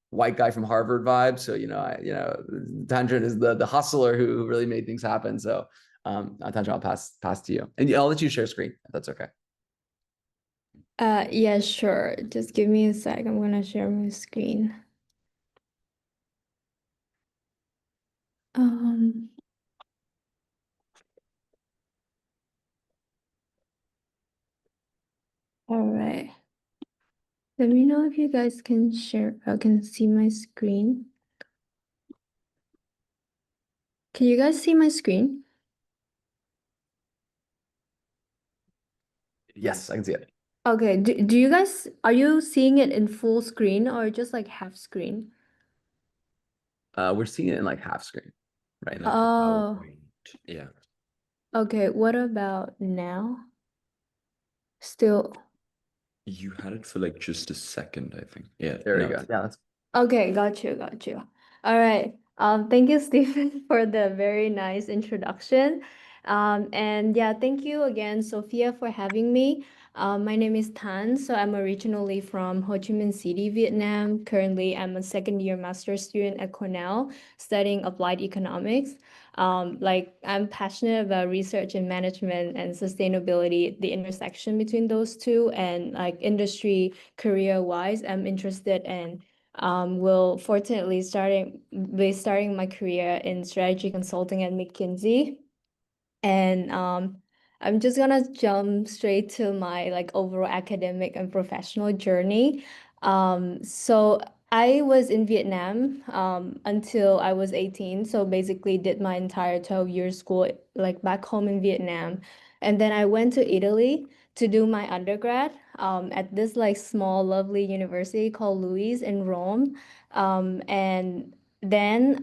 white guy from Harvard vibe. So Thanh is the hustler who really made things happen. So Thanh, I'll pass to you, and I'll let you share screen if that's okay. Yeah, sure. Just give me a sec. I'm gonna share my screen. All right. Let me know if you guys can share, can see my screen. Can you guys see my screen? Yes, I can see it. Okay, do you guys, are you seeing it in full screen or just like half screen? We're seeing it in like half screen right now. Oh, Yeah. okay, what about now? Still. You had it for like just a second, I think. Yeah, There we go. Yeah, that's Okay, got you. All right. Thank you, Stephen, for the very nice introduction. And yeah, thank you again, Sophia, for having me. My name is Thanh, so I'm originally from Ho Chi Minh City, Vietnam. Currently, I'm a second-year master's student at Cornell, studying applied economics. I'm passionate about research and management and sustainability, the intersection between those two, and like industry career-wise, I'm interested in will fortunately be starting my career in strategy consulting at McKinsey. And I'm just gonna jump straight to my like overall academic and professional journey. So I was in Vietnam until I was 18. So basically did my entire 12-year school like back home in Vietnam. And then I went to Italy to do my undergrad at this like small, lovely university called Louis in Rome. And then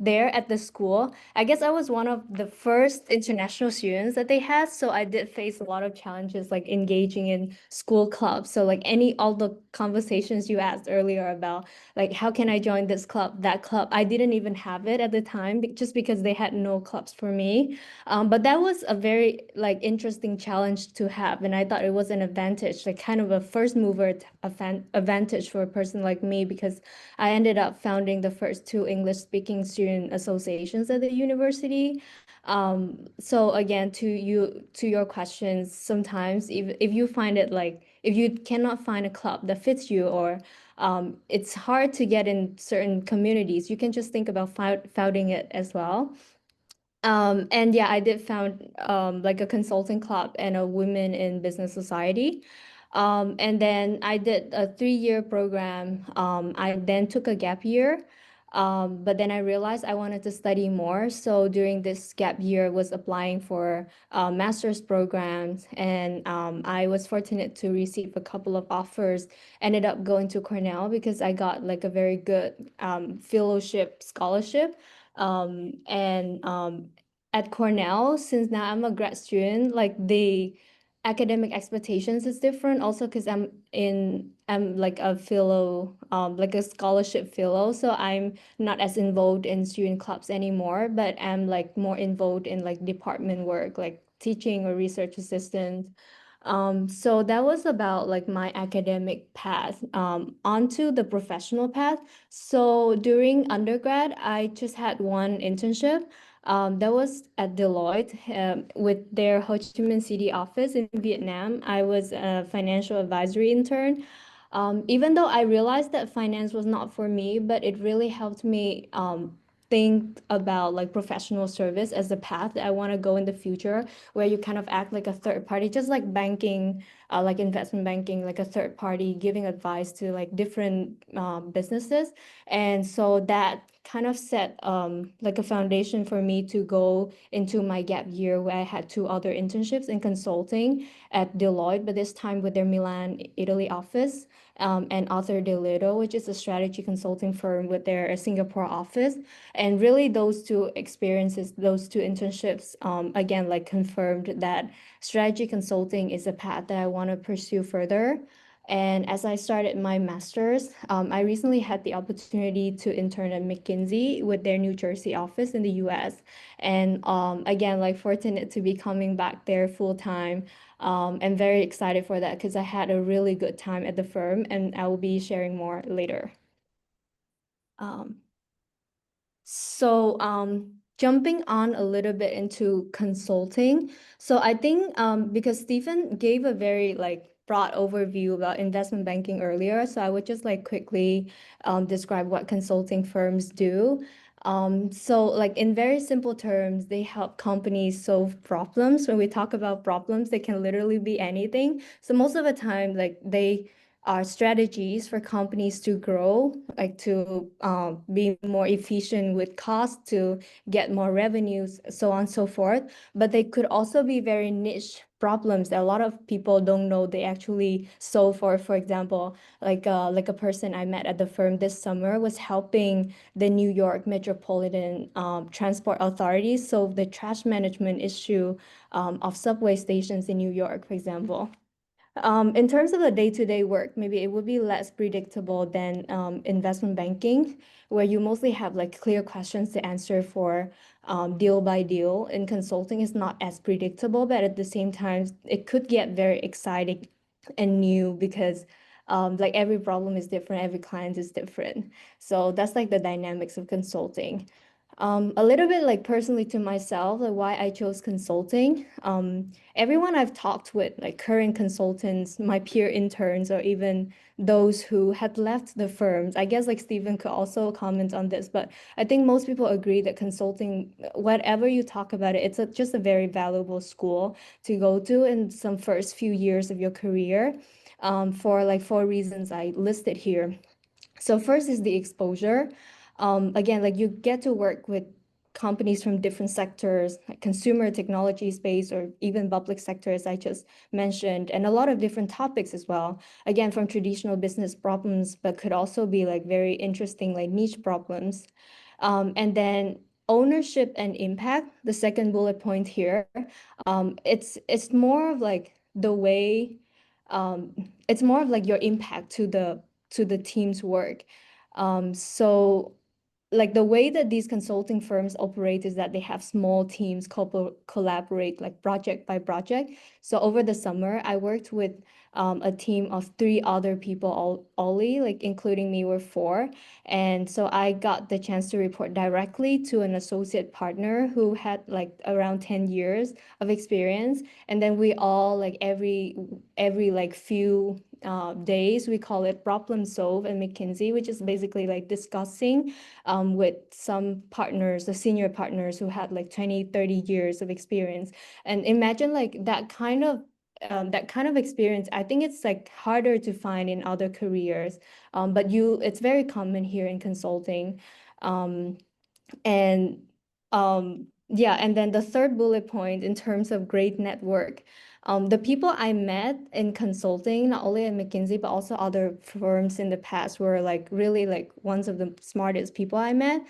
there at the school, I guess I was one of the first international students that they had. So I did face a lot of challenges like engaging in school clubs. So like all the conversations you asked earlier about like, how can I join this club, that club? I didn't even have it at the time just because they had no clubs for me. But that was a very like interesting challenge to have. And I thought it was an advantage, like kind of a first mover advantage for a person like me, because I ended up founding the first 2 English-speaking student associations at the university. So again, to your questions, sometimes if you find it like, if you cannot find a club that fits you, or it's hard to get in certain communities, you can just think about founding it as well. And yeah, I did found like a consulting club and a women in business society. And then I did a 3-year program. I then took a gap year. But then I realized I wanted to study more. So during this gap year, I was applying for master's programs, and I was fortunate to receive a couple of offers. Ended up going to Cornell because I got like a very good fellowship scholarship. At Cornell, since now I'm a grad student, like the academic expectations is different also because I'm like a fellow, like a scholarship fellow, so I'm not as involved in student clubs anymore, but I'm like more involved in like department work, like teaching or research assistant. So that was about like my academic path. Onto the professional path. So during undergrad, I just had one internship. That was at Deloitte with their Ho Chi Minh City office in Vietnam. I was a financial advisory intern. Even though I realized that finance was not for me, but it really helped me think about like professional service as a path that I want to go in the future, where you kind of act like a third party, just like banking, like investment banking, like a third party giving advice to like different businesses. And so that kind of set like a foundation for me to go into my gap year, where I had 2 other internships in consulting at Deloitte, but this time with their Milan, Italy office, and Arthur De Litto, which is a strategy consulting firm with their Singapore office. And really those 2 experiences, those 2 internships, again, like confirmed that strategy consulting is a path that I want to pursue further. And as I started my master's, I recently had the opportunity to intern at McKinsey with their New Jersey office in the US. And again, like fortunate to be coming back there full time. I'm very excited for that because I had a really good time at the firm, and I will be sharing more later. Jumping on a little bit into consulting. So I think because Stephen gave a very like broad overview about investment banking earlier, so I would just like quickly describe what consulting firms do. So like in very simple terms, they help companies solve problems. When we talk about problems, they can literally be anything. So most of the time, like they are strategies for companies to grow, like to be more efficient with cost, to get more revenues, so on and so forth. But they could also be very niche problems that a lot of people don't know they actually solve for. For example, like a person I met at the firm this summer was helping the New York Metropolitan Transport Authority solve the trash management issue of subway stations in New York, for example. In terms of the day-to-day work, maybe it would be less predictable than investment banking, where you mostly have like clear questions to answer for deal by deal. In consulting, it's not as predictable, but at the same time, it could get very exciting and new because like every problem is different, every client is different. So that's like the dynamics of consulting. A little bit like personally to myself, like why I chose consulting. Everyone I've talked with, like current consultants, my peer interns, or even those who had left the firms, I guess like Stephen could also comment on this, but I think most people agree that consulting, whatever you talk about it, it's just a very valuable school to go to in some first few years of your career, for like 4 reasons I listed here. So first is the exposure. Again, like you get to work with companies from different sectors, like consumer technology space, or even public sector, as I just mentioned, and a lot of different topics as well. Again, from traditional business problems, but could also be like very interesting, like niche problems. And then ownership and impact, the second bullet point here. It's more of like the way, it's more of like your impact to the team's work. So like the way that these consulting firms operate is that they have small teams collaborate like project by project. So over the summer, I worked with a team of 3 other people, only, like including me, were 4. And so I got the chance to report directly to an associate partner who had like around 10 years of experience. And then we all like every like few days, we call it problem solve at McKinsey, which is basically like discussing with some partners, the senior partners who had like 20, 30 years of experience. And imagine like that kind of experience. I think it's like harder to find in other careers, but it's very common here in consulting. And yeah, and then the third bullet point in terms of great network, the people I met in consulting, not only at McKinsey, but also other firms in the past were like really like ones of the smartest people I met.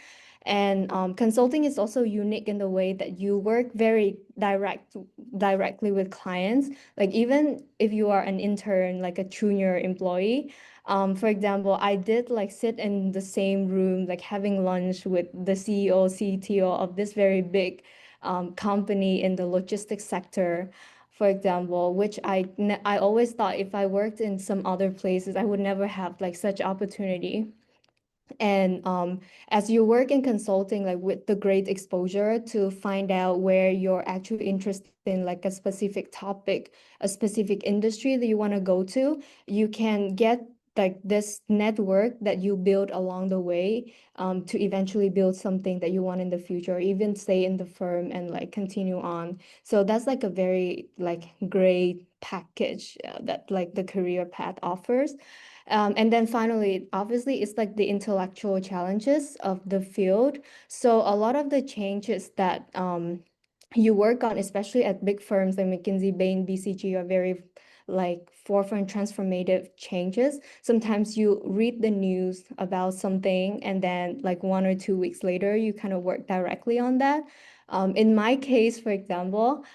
And consulting is also unique in the way that you work very directly with clients. Like even if you are an intern, like a junior employee, for example, I did like sit in the same room, like having lunch with the CEO, CTO of this very big company in the logistics sector, for example, which I always thought if I worked in some other places, I would never have like such opportunity. And as you work in consulting, like with the great exposure to find out where you're actually interested in, like a specific topic, a specific industry that you want to go to, you can get like this network that you build along the way to eventually build something that you want in the future, or even stay in the firm and like continue on. So that's like a very like great package that like the career path offers. And then finally, obviously, it's like the intellectual challenges of the field. So a lot of the changes that you work on, especially at big firms like McKinsey, Bain, BCG, are very like forefront transformative changes. Sometimes you read the news about something and then like 1 or 2 weeks later, you kind of work directly on that. In my case, for example,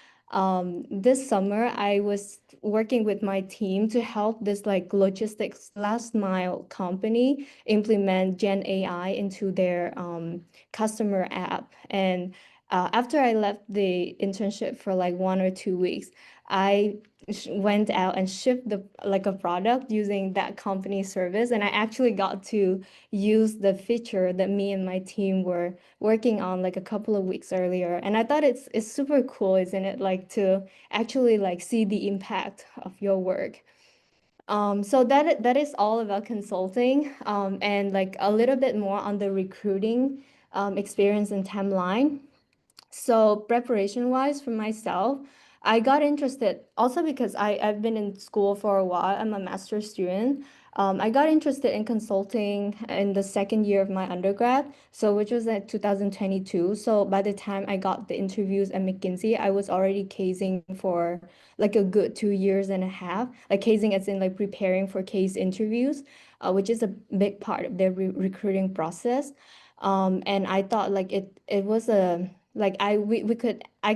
this summer I was working with my team to help this like logistics last mile company implement Gen AI into their customer app. And after I left the internship for like 1 or 2 weeks, I went out and shipped the like a product using that company service, and I actually got to use the feature that me and my team were working on like a couple of weeks earlier. And I thought it's super cool, isn't it? Like to actually like see the impact of your work. So that is all about consulting, and like a little bit more on the recruiting experience and timeline. So preparation-wise for myself, I got interested also because I've been in school for a while. I'm a master's student. I got interested in consulting in the second year of my undergrad, so which was at 2022. So by the time I got the interviews at McKinsey, I was already casing for like a good 2 years and a half, like casing as in like preparing for case interviews, which is a big part of their recruiting process. And I thought like it was a like I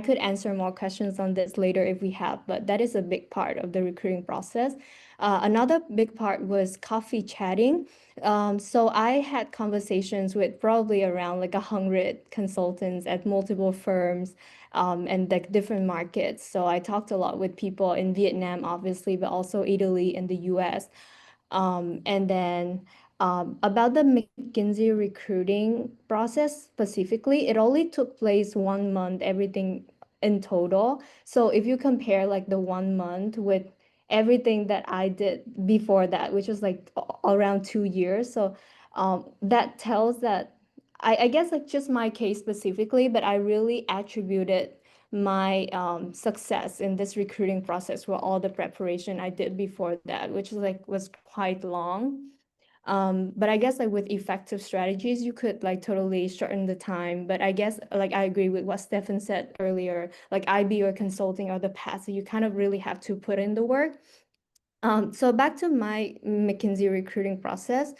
could answer more questions on this later if we have, but that is a big part of the recruiting process. Another big part was coffee chatting. So I had conversations with probably around like 100 consultants at multiple firms, and like different markets. So I talked a lot with people in Vietnam, obviously, but also Italy and the US. And then about the McKinsey recruiting process specifically, it only took place 1 month, everything in total. So if you compare like the 1 month with everything that I did before that, which was like around 2 years. So that tells that I guess like just my case specifically, but I really attributed my success in this recruiting process for all the preparation I did before that, which was quite long. But I guess like with effective strategies, you could like totally shorten the time. But I guess like I agree with what Stefan said earlier, like IB or consulting are the paths that you kind of really have to put in the work. So back to my McKinsey recruiting process,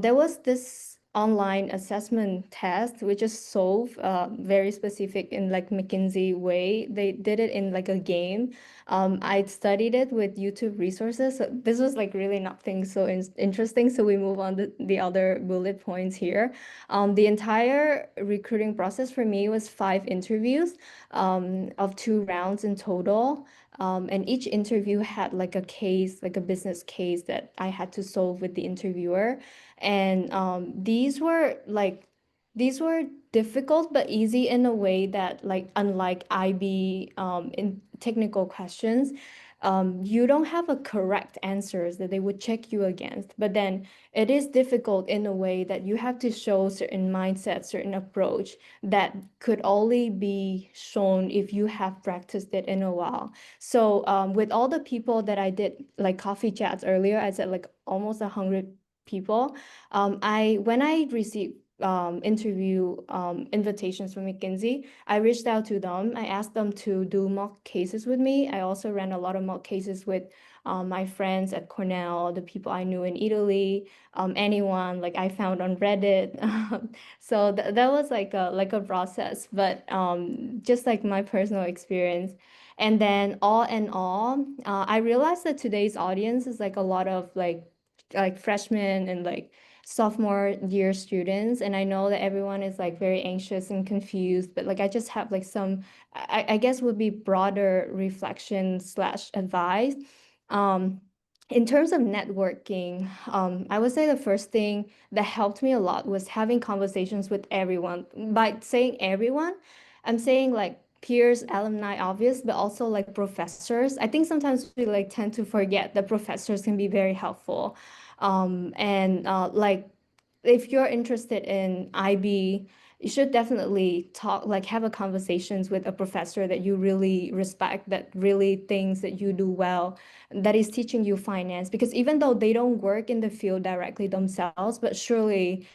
there was this online assessment test, which is solved very specific in like McKinsey way. They did it in like a game. I studied it with YouTube resources. So this was like really nothing so interesting. So we move on to the other bullet points here. The entire recruiting process for me was 5 interviews of 2 rounds in total. And each interview had like a case, like a business case that I had to solve with the interviewer. And these were difficult but easy in a way that like unlike IB in technical questions, you don't have a correct answers that they would check you against. But then it is difficult in a way that you have to show certain mindset, certain approach that could only be shown if you have practiced it in a while. So with all the people that I did like coffee chats earlier, I said like almost 100 people. When I received interview invitations from McKinsey, I reached out to them. I asked them to do mock cases with me. I also ran a lot of mock cases with my friends at Cornell, the people I knew in Italy, anyone like I found on Reddit. So that was like a process, but just like my personal experience. And then all in all, I realized that today's audience is like a lot of like freshmen and like sophomore year students, and I know that everyone is like very anxious and confused, but like I just have like some I guess would be broader reflection slash advice. In terms of networking, I would say the first thing that helped me a lot was having conversations with everyone. By saying everyone, I'm saying like peers, alumni, obvious, but also like professors. I think sometimes we like tend to forget that professors can be very helpful. And like if you're interested in IB, you should definitely talk, like have a conversations with a professor that you really respect, that really thinks that you do well, that is teaching you finance. Because even though they don't work in the field directly themselves, but surely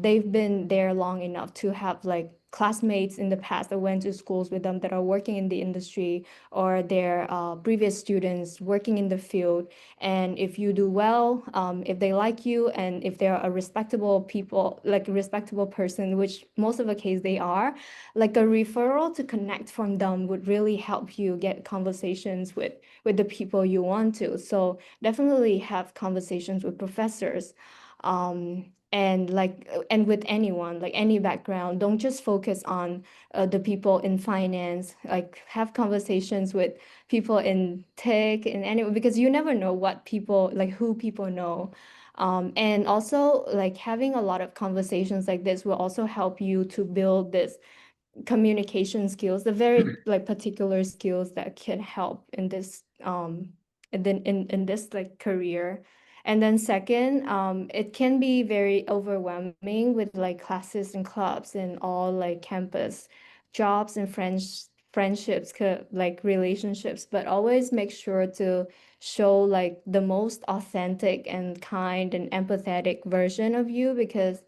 they've been there long enough to have like classmates in the past that went to schools with them that are working in the industry, or their previous students working in the field. And if you do well, if they like you, and if they're a respectable people, like a respectable person, which most of the case they are, like a referral to connect from them would really help you get conversations with the people you want to. So definitely have conversations with professors. And with anyone, like any background. Don't just focus on the people in finance. Like have conversations with people in tech and anyway, because you never know what people, like who people know. And also like having a lot of conversations like this will also help you to build this communication skills, the very like particular skills that can help in this in this like career. And then second, it can be very overwhelming with like classes and clubs and all like campus jobs and friendships, like relationships, but always make sure to show like the most authentic and kind and empathetic version of you, because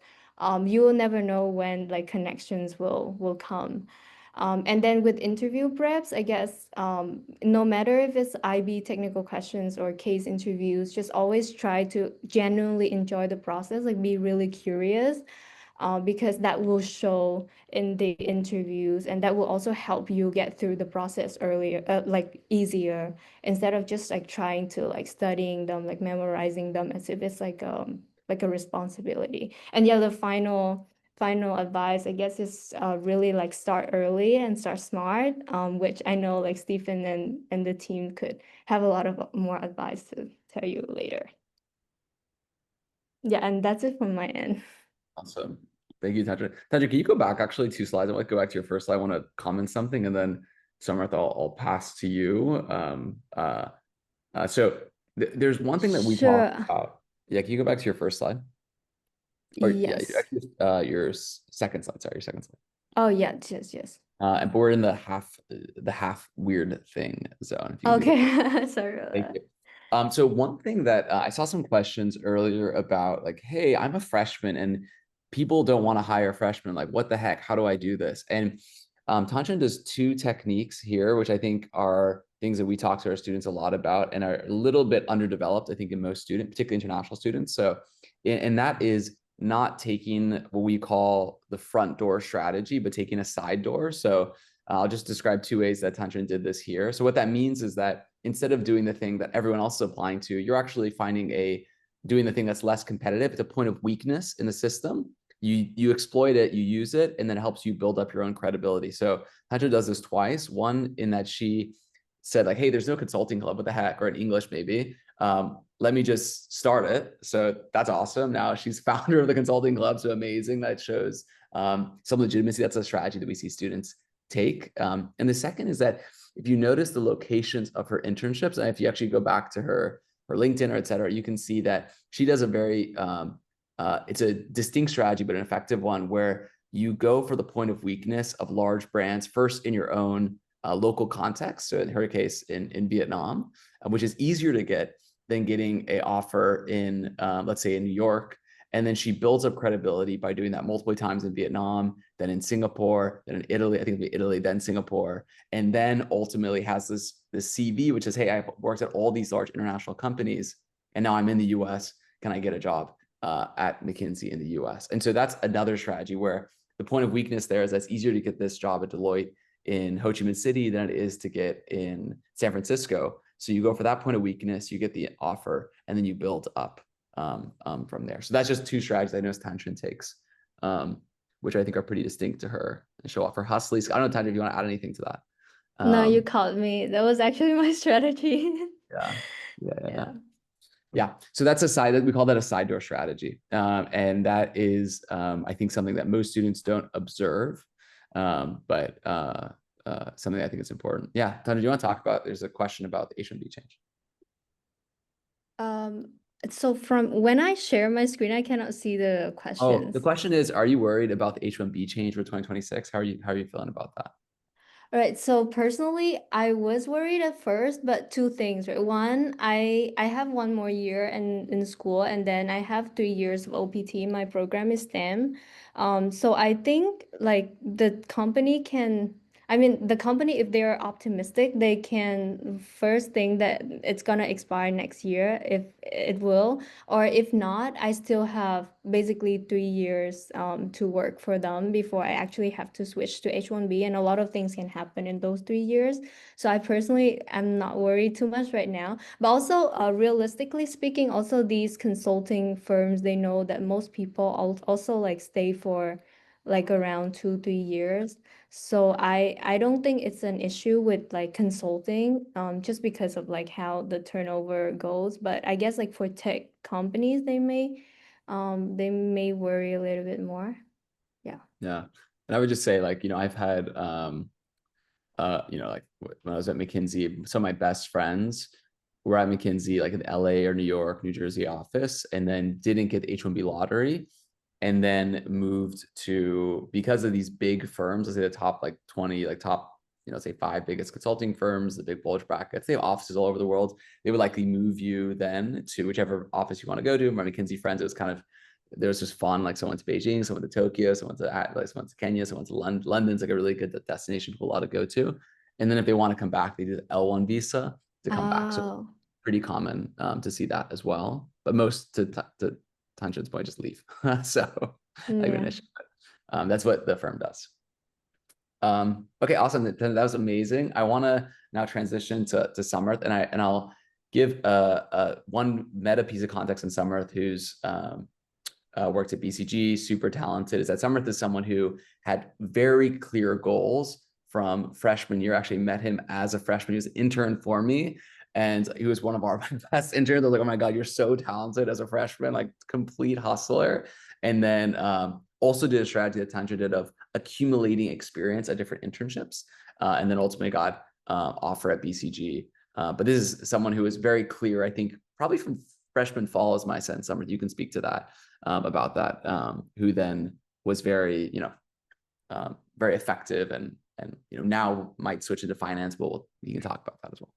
you will never know when like connections will come. And then with interview preps, I guess no matter if it's IB technical questions or case interviews, just always try to genuinely enjoy the process, like be really curious, because that will show in the interviews, and that will also help you get through the process earlier, like easier, instead of just like trying to like studying them, like memorizing them as if it's like a responsibility. And yeah, the final advice, I guess, is really like start early and start smart, which I know like Stephen and the team could have a lot of more advice to tell you later. Yeah, and that's it from my end. Awesome. Thank you, Tantra. Tantra, can you go back actually 2 slides? I want to go back to your first slide. I want to comment something, and then Samarth, I'll pass to you. So there's one thing that we Sure. talked about. Yeah, can you go back to your first slide? Or Yes. yeah, actually, your second slide. Sorry, your second slide. Oh yeah, yes. And we're in the half weird thing zone. If you can do that. Okay. Sorry about Thank that. you. So one thing that I saw some questions earlier about, like, hey, I'm a freshman and people don't want to hire freshmen. Like, what the heck? How do I do this? And Tanshan does 2 techniques here, which I think are things that we talk to our students a lot about and are a little bit underdeveloped, I think, in most students, particularly international students. So, and that is not taking what we call the front door strategy, but taking a side door. So I'll just describe 2 ways that Tanshan did this here. So what that means is that instead of doing the thing that everyone else is applying to, you're actually doing the thing that's less competitive. It's a point of weakness in the system. You exploit it, you use it, and then it helps you build up your own credibility. So Tanshan does this twice. One, in that she said like, hey, there's no consulting club, what the heck, or in English maybe. Let me just start it. So that's awesome. Now she's founder of the consulting club. So amazing. That shows some legitimacy. That's a strategy that we see students take. And the second is that if you notice the locations of her internships, and if you actually go back to her LinkedIn or et cetera, you can see that she does a very, it's a distinct strategy, but an effective one, where you go for the point of weakness of large brands first in your own local context. So in her case, in Vietnam, which is easier to get than getting an offer in, let's say, in New York. And then she builds up credibility by doing that multiple times in Vietnam, then in Singapore, then in Italy, I think it'll be Italy, then Singapore, and then ultimately has this CV, which is, hey, I've worked at all these large international companies, and now I'm in the US. Can I get a job at McKinsey in the US? And so that's another strategy where the point of weakness there is that it's easier to get this job at Deloitte in Ho Chi Minh City than it is to get in San Francisco. So you go for that point of weakness, you get the offer, and then you build up from there. So that's just two strategies I know Tanh takes, which I think are pretty distinct to her and show off her hustling. I don't know, Tanh, if you want to add anything to that. No, you caught me. That was actually my strategy. Yeah. So that's a side that we call that a side door strategy. And that is, I think, something that most students don't observe, but something I think is important. Yeah. Tanh, do you want to talk about, there's a question about the H-1B change. So from when I share my screen, I cannot see the questions. Oh, the question is, are you worried about the H-1B change for 2026? How are you feeling about that? All right, so personally, I was worried at first, but two things, right? One, I have one more year in school, and then I have 3 years of OPT. My program is STEM. So I think like the company can, the company, if they're optimistic, they can first think that it's gonna expire next year, if it will, or if not, I still have basically 3 years to work for them before I actually have to switch to H-1B, and a lot of things can happen in those 3 years. So I personally am not worried too much right now. But also, realistically speaking, also these consulting firms, they know that most people also like stay for like around 2-3 years. So I don't think it's an issue with like consulting, just because of like how the turnover goes. But I guess like for tech companies, they may worry a little bit more. Yeah. Yeah. And I would just say, like, I've had, like when I was at McKinsey, some of my best friends were at McKinsey, like in LA or New York, New Jersey office, and then didn't get the H-1B lottery, and then moved to, because of these big firms, let's say the top like 20, like top, say 5 biggest consulting firms, the big bulge brackets, they have offices all over the world. They would likely move you then to whichever office you want to go to. My McKinsey friends, it was kind of, there was just fun, like someone to Beijing, someone to Tokyo, someone to Kenya, someone to London. London's like a really good destination for a lot to go to. And then if they want to come back, they do the L1 visa to come back. So pretty common to see that as well. But most, to Tangent's point, just leave. So that's what the firm does. Okay, awesome. That was amazing. I want to now transition to Samarth, and I'll give one meta piece of context on Samarth, who's worked at BCG, super talented. Is that Samarth is someone who had very clear goals from freshman year. Actually met him as a freshman. He was an intern for me, and he was one of our best interns. I was like, oh my God, you're so talented as a freshman, like complete hustler. And then also did a strategy that Tantra did of accumulating experience at different internships, and then ultimately got offer at BCG. But this is someone who is very clear, I think, probably from freshman fall is my sense. Samarth, you can speak to that, about that, who then was very, very effective and now might switch into finance, but you can talk about that as well.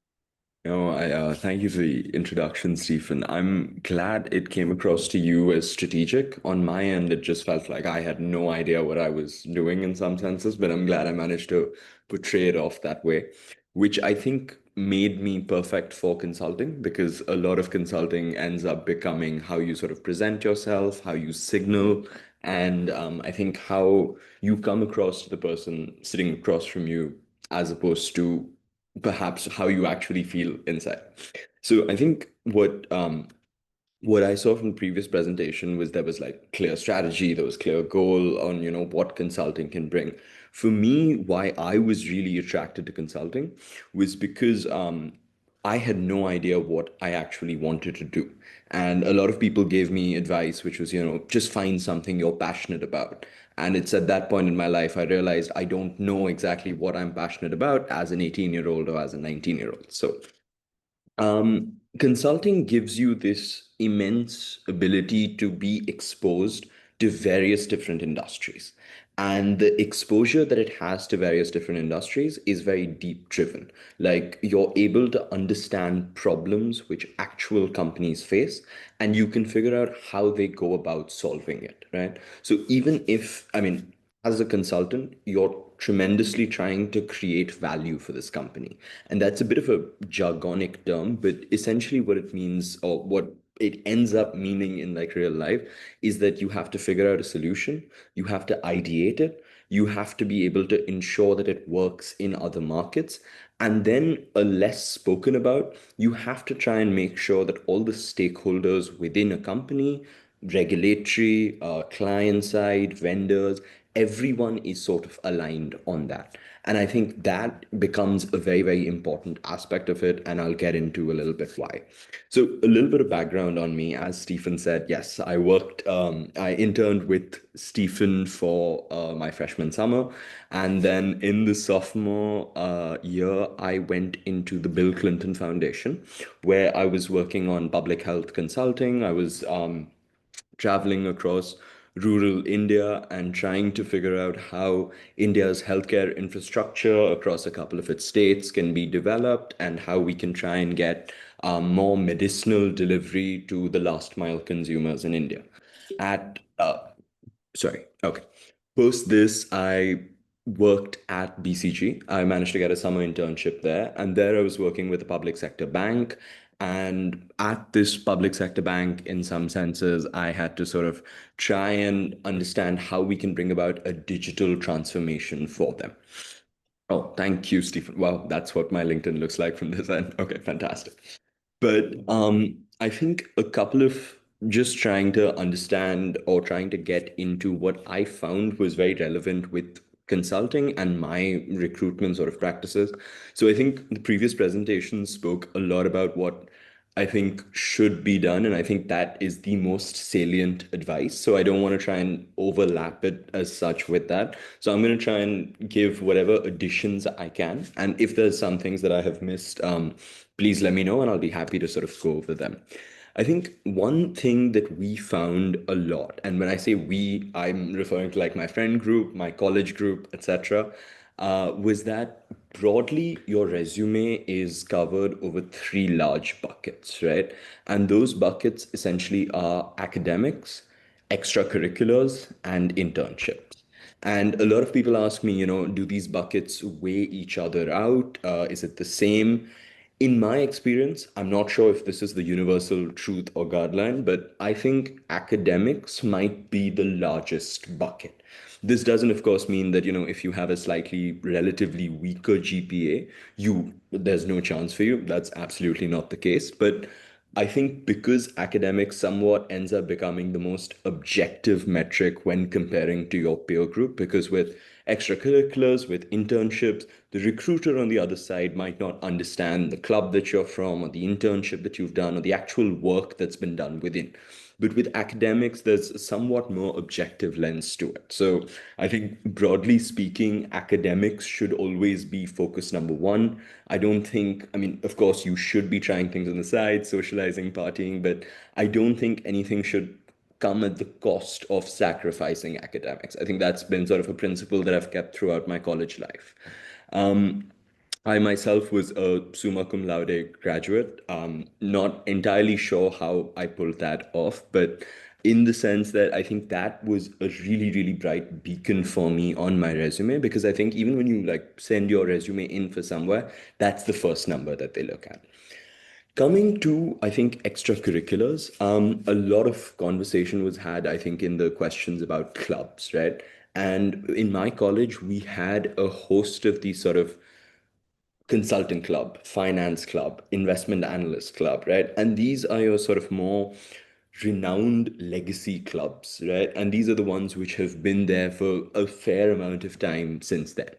No, thank you for the introduction, Stephen. I'm glad it came across to you as strategic. On my end, it just felt like I had no idea what I was doing in some senses, but I'm glad I managed to portray it off that way, which I think made me perfect for consulting, because a lot of consulting ends up becoming how you sort of present yourself, how you signal, and I think how you come across to the person sitting across from you, as opposed to perhaps how you actually feel inside. So I think what I saw from the previous presentation was there was like clear strategy, there was clear goal on, what consulting can bring. For me, why I was really attracted to consulting was because I had no idea what I actually wanted to do. And a lot of people gave me advice, which was, just find something you're passionate about. And it's at that point in my life, I realized I don't know exactly what I'm passionate about as an 18-year-old or as a 19-year-old. So consulting gives you this immense ability to be exposed to various different industries. And the exposure that it has to various different industries is very deep driven. Like you're able to understand problems which actual companies face, and you can figure out how they go about solving it, right? So even if, I mean, as a consultant, you're tremendously trying to create value for this company. And that's a bit of a jargonic term, but essentially what it means, or what it ends up meaning in like real life, is that you have to figure out a solution, you have to ideate it, you have to be able to ensure that it works in other markets. And then, a less spoken about, you have to try and make sure that all the stakeholders within a company, regulatory, client side, vendors, everyone is sort of aligned on that. And I think that becomes a very, very important aspect of it. And I'll get into a little bit why. So a little bit of background on me. As Stephen said, yes, I interned with Stephen for my freshman summer. And then in the sophomore year, I went into the Bill Clinton Foundation, where I was working on public health consulting. I was traveling across rural India and trying to figure out how India's healthcare infrastructure across a couple of its states can be developed, and how we can try and get more medicinal delivery to the last mile consumers in India. Post this, I worked at BCG. I managed to get a summer internship there, and there I was working with a public sector bank. And at this public sector bank, in some senses, I had to sort of try and understand how we can bring about a digital transformation for them. Oh, thank you, Stephen. Wow, that's what my LinkedIn looks like from this end. Okay, fantastic. But I think a couple of just trying to understand or trying to get into what I found was very relevant with consulting and my recruitment sort of practices. So I think the previous presentation spoke a lot about what I think should be done. And I think that is the most salient advice. So I don't want to try and overlap it as such with that. So I'm going to try and give whatever additions I can. And if there's some things that I have missed, please let me know and I'll be happy to sort of go over them. I think one thing that we found a lot, and when I say we, I'm referring to like my friend group, my college group, etc., was that broadly your resume is covered over three large buckets, right? And those buckets essentially are academics, extracurriculars, and internships. And a lot of people ask me, do these buckets weigh each other out? Is it the same? In my experience, I'm not sure if this is the universal truth or guideline, but I think academics might be the largest bucket. This doesn't, of course, mean that, if you have a slightly relatively weaker GPA, there's no chance for you. That's absolutely not the case. But I think because academics somewhat ends up becoming the most objective metric when comparing to your peer group, because with extracurriculars, with internships, the recruiter on the other side might not understand the club that you're from or the internship that you've done or the actual work that's been done within. But with academics, there's a somewhat more objective lens to it. So I think broadly speaking, academics should always be focus number one. I mean, of course, you should be trying things on the side, socializing, partying, but I don't think anything should come at the cost of sacrificing academics. I think that's been sort of a principle that I've kept throughout my college life. I myself was a summa cum laude graduate. Not entirely sure how I pulled that off, but in the sense that I think that was a really, really bright beacon for me on my resume, because I think even when you like send your resume in for somewhere, that's the first number that they look at. Coming to, I think, extracurriculars, a lot of conversation was had, I think, in the questions about clubs, right? And in my college, we had a host of these sort of consulting club, finance club, investment analyst club, right? And these are your sort of more renowned legacy clubs, right? And these are the ones which have been there for a fair amount of time since then.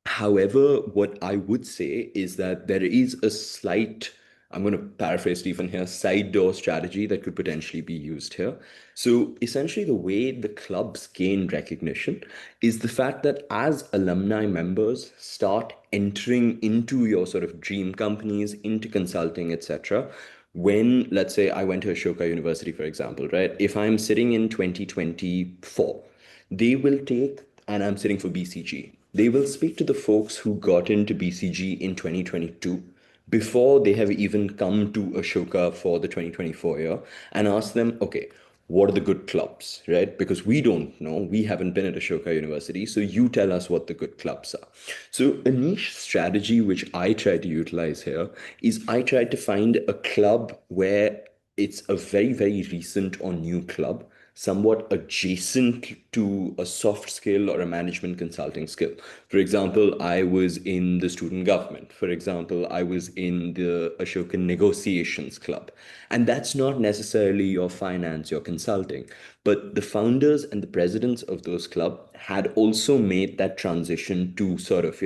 However, what I would say is that there is a slight, I'm going to paraphrase Stephen here, side door strategy that could potentially be used here. So essentially the way the clubs gain recognition is the fact that as alumni members start entering into your sort of dream companies, into consulting, etc., when, let's say I went to Ashoka University, for example, right? If I'm sitting in 2024, they will take, and I'm sitting for BCG, they will speak to the folks who got into BCG in 2022 before they have even come to Ashoka for the 2024 year and ask them, okay, what are the good clubs, right? Because we don't know, we haven't been at Ashoka University, so you tell us what the good clubs are. So a niche strategy which I try to utilize here is I try to find a club where it's a very, very recent or new club, somewhat adjacent to a soft skill or a management consulting skill. For example, I was in the student government. For example, I was in the Ashoka Negotiations Club. And that's not necessarily your finance, your consulting, but the founders and the presidents of those clubs had also made that transition to sort of,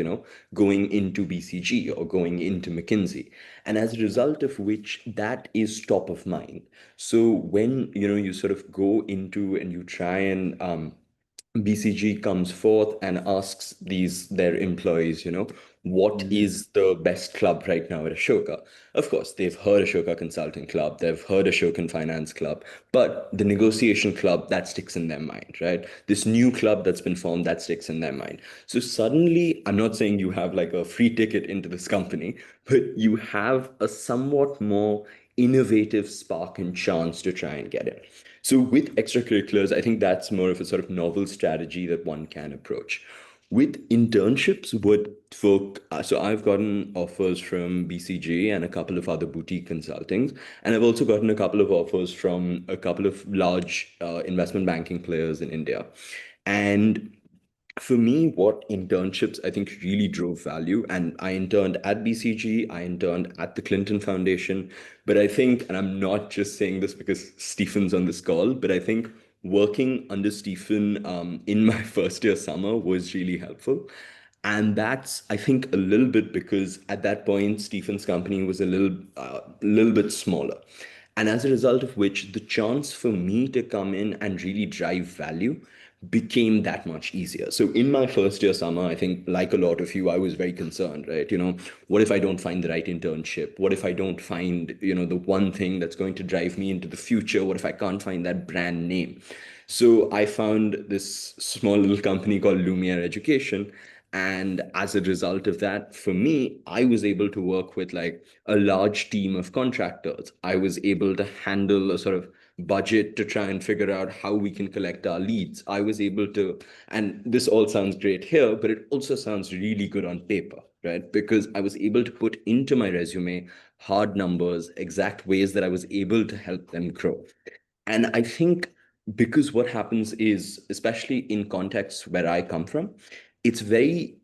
going into BCG or going into McKinsey. And as a result of which, that is top of mind. So when, you sort of go into and you try and BCG comes forth and asks their employees, what is the best club right now at Ashoka? Of course, they've heard Ashoka Consulting Club, they've heard Ashokan Finance Club, but the negotiation club, that sticks in their mind, right? This new club that's been formed, that sticks in their mind. So suddenly, I'm not saying you have like a free ticket into this company, but you have a somewhat more innovative spark and chance to try and get it. So with extracurriculars, I think that's more of a sort of novel strategy that one can approach. With internships, so I've gotten offers from BCG and a couple of other boutique consultings, and I've also gotten a couple of offers from a couple of large investment banking players in India. And for me, what internships I think really drove value, and I interned at BCG, I interned at the Clinton Foundation, but I think, and I'm not just saying this because Stephen's on this call, but I think working under Stephen in my first year summer was really helpful. And that's, I think, a little bit because at that point, Stephen's company was a little bit smaller. And as a result of which, the chance for me to come in and really drive value became that much easier. So in my first year summer, I think like a lot of you, I was very concerned, right? What if I don't find the right internship? What if I don't find, the one thing that's going to drive me into the future? What if I can't find that brand name? So I found this small little company called Lumiere Education. And as a result of that, for me, I was able to work with like a large team of contractors. I was able to handle a sort of budget to try and figure out how we can collect our leads. I was able to, and this all sounds great here, but it also sounds really good on paper, right? Because I was able to put into my resume hard numbers, exact ways that I was able to help them grow. And I think because what happens is, especially in contexts where I come from, it's very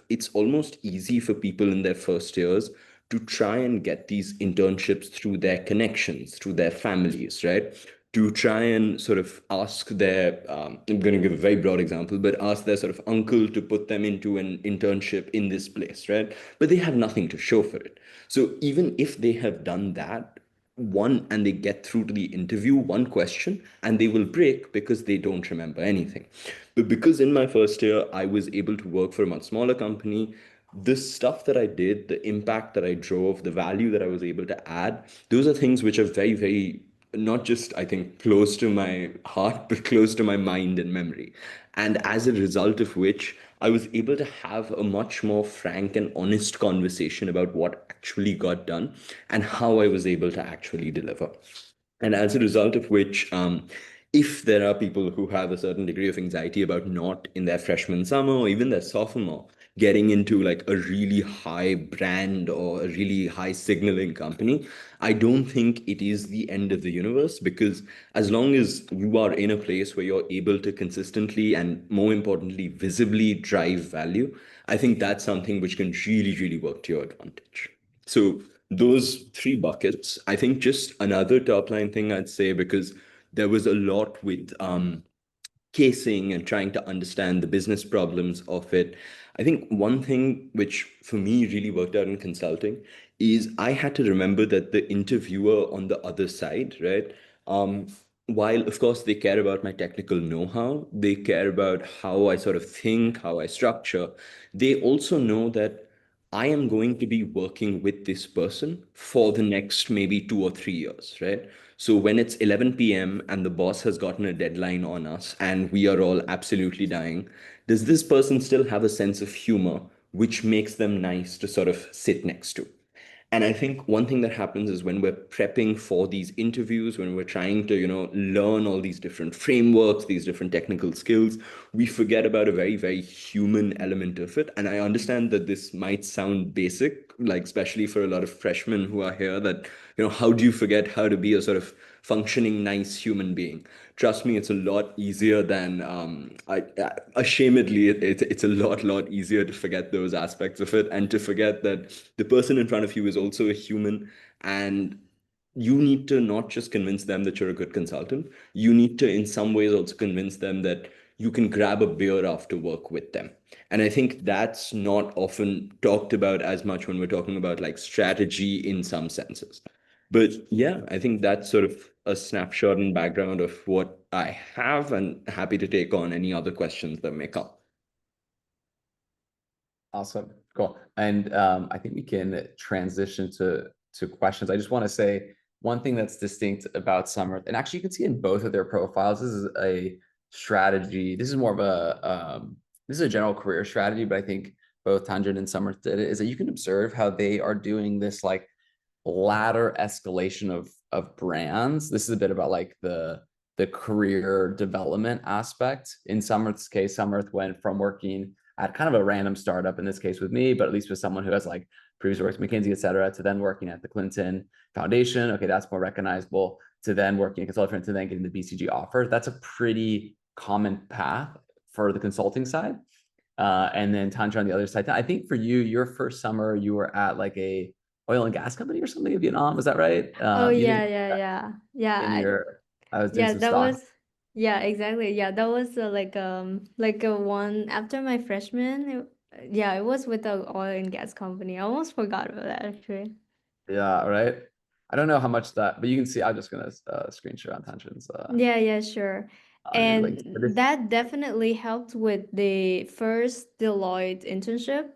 it's almost easy for people in their first years to try and get these internships through their connections, through their families, right? To try and sort of ask their, I'm going to give a very broad example, but ask their sort of uncle to put them into an internship in this place, right? But they have nothing to show for it. So even if they have done that, and they get through to the interview, one question, and they will break because they don't remember anything. But because in my first year, I was able to work for a much smaller company, this stuff that I did, the impact that I drove, the value that I was able to add, those are things which are very, very, not just, I think, close to my heart, but close to my mind and memory. And as a result of which, I was able to have a much more frank and honest conversation about what actually got done and how I was able to actually deliver. And as a result of which, if there are people who have a certain degree of anxiety about not in their freshman summer or even their sophomore getting into like a really high brand or a really high signaling company, I don't think it is the end of the universe, because as long as you are in a place where you're able to consistently and more importantly, visibly drive value, I think that's something which can really, really work to your advantage. So those three buckets, I think just another top line thing I'd say, because there was a lot with casing and trying to understand the business problems of it. I think one thing which for me really worked out in consulting is I had to remember that the interviewer on the other side, right? While of course they care about my technical know-how, they care about how I sort of think, how I structure, they also know that I am going to be working with this person for the next maybe 2 or 3 years, right? So when it's 11 p.m. and the boss has gotten a deadline on us and we are all absolutely dying, does this person still have a sense of humor which makes them nice to sort of sit next to? And I think one thing that happens is when we're prepping for these interviews, when we're trying to, learn all these different frameworks, these different technical skills, we forget about a very, very human element of it. And I understand that this might sound basic, like especially for a lot of freshmen who are here, that, how do you forget how to be a sort of functioning, nice human being? Trust me, it's a lot easier than, ashamedly, it's a lot easier to forget those aspects of it and to forget that the person in front of you is also a human, and you need to not just convince them that you're a good consultant. You need to, in some ways, also convince them that you can grab a beer after work with them. And I think that's not often talked about as much when we're talking about like strategy in some senses. But yeah, I think that's sort of a snapshot and background of what I have, and happy to take on any other questions that may come. Awesome, cool. And I think we can transition to questions. I just want to say one thing that's distinct about Samarth, and actually you can see in both of their profiles, this is a strategy. This is more of a this is a general career strategy, but I think both Tanjin and Samarth did it, is that you can observe how they are doing this like ladder escalation of brands. This is a bit about like the career development aspect. In Samarth's case, Samarth went from working at kind of a random startup, in this case with me, but at least with someone who has like previous work at McKinsey, et cetera, to then working at the Clinton Foundation. Okay, that's more recognizable. To then working at consultant, to then getting the BCG offer. That's a pretty common path for the consulting side. And then Tanjin on the other side. I think for you, your first summer, you were at like a oil and gas company or something in Vietnam. Is that right? Oh You yeah, didn't yeah. I was doing Yeah, some that stock. was yeah, exactly. Yeah, that was like a one after my freshman. Yeah, it was with the oil and gas company. I almost forgot about that actually. Yeah, right. I don't know how much that, but you can see. I'm just gonna screen share on Tanjin's Yeah, sure. on your link. But And that definitely helped with the first Deloitte internship.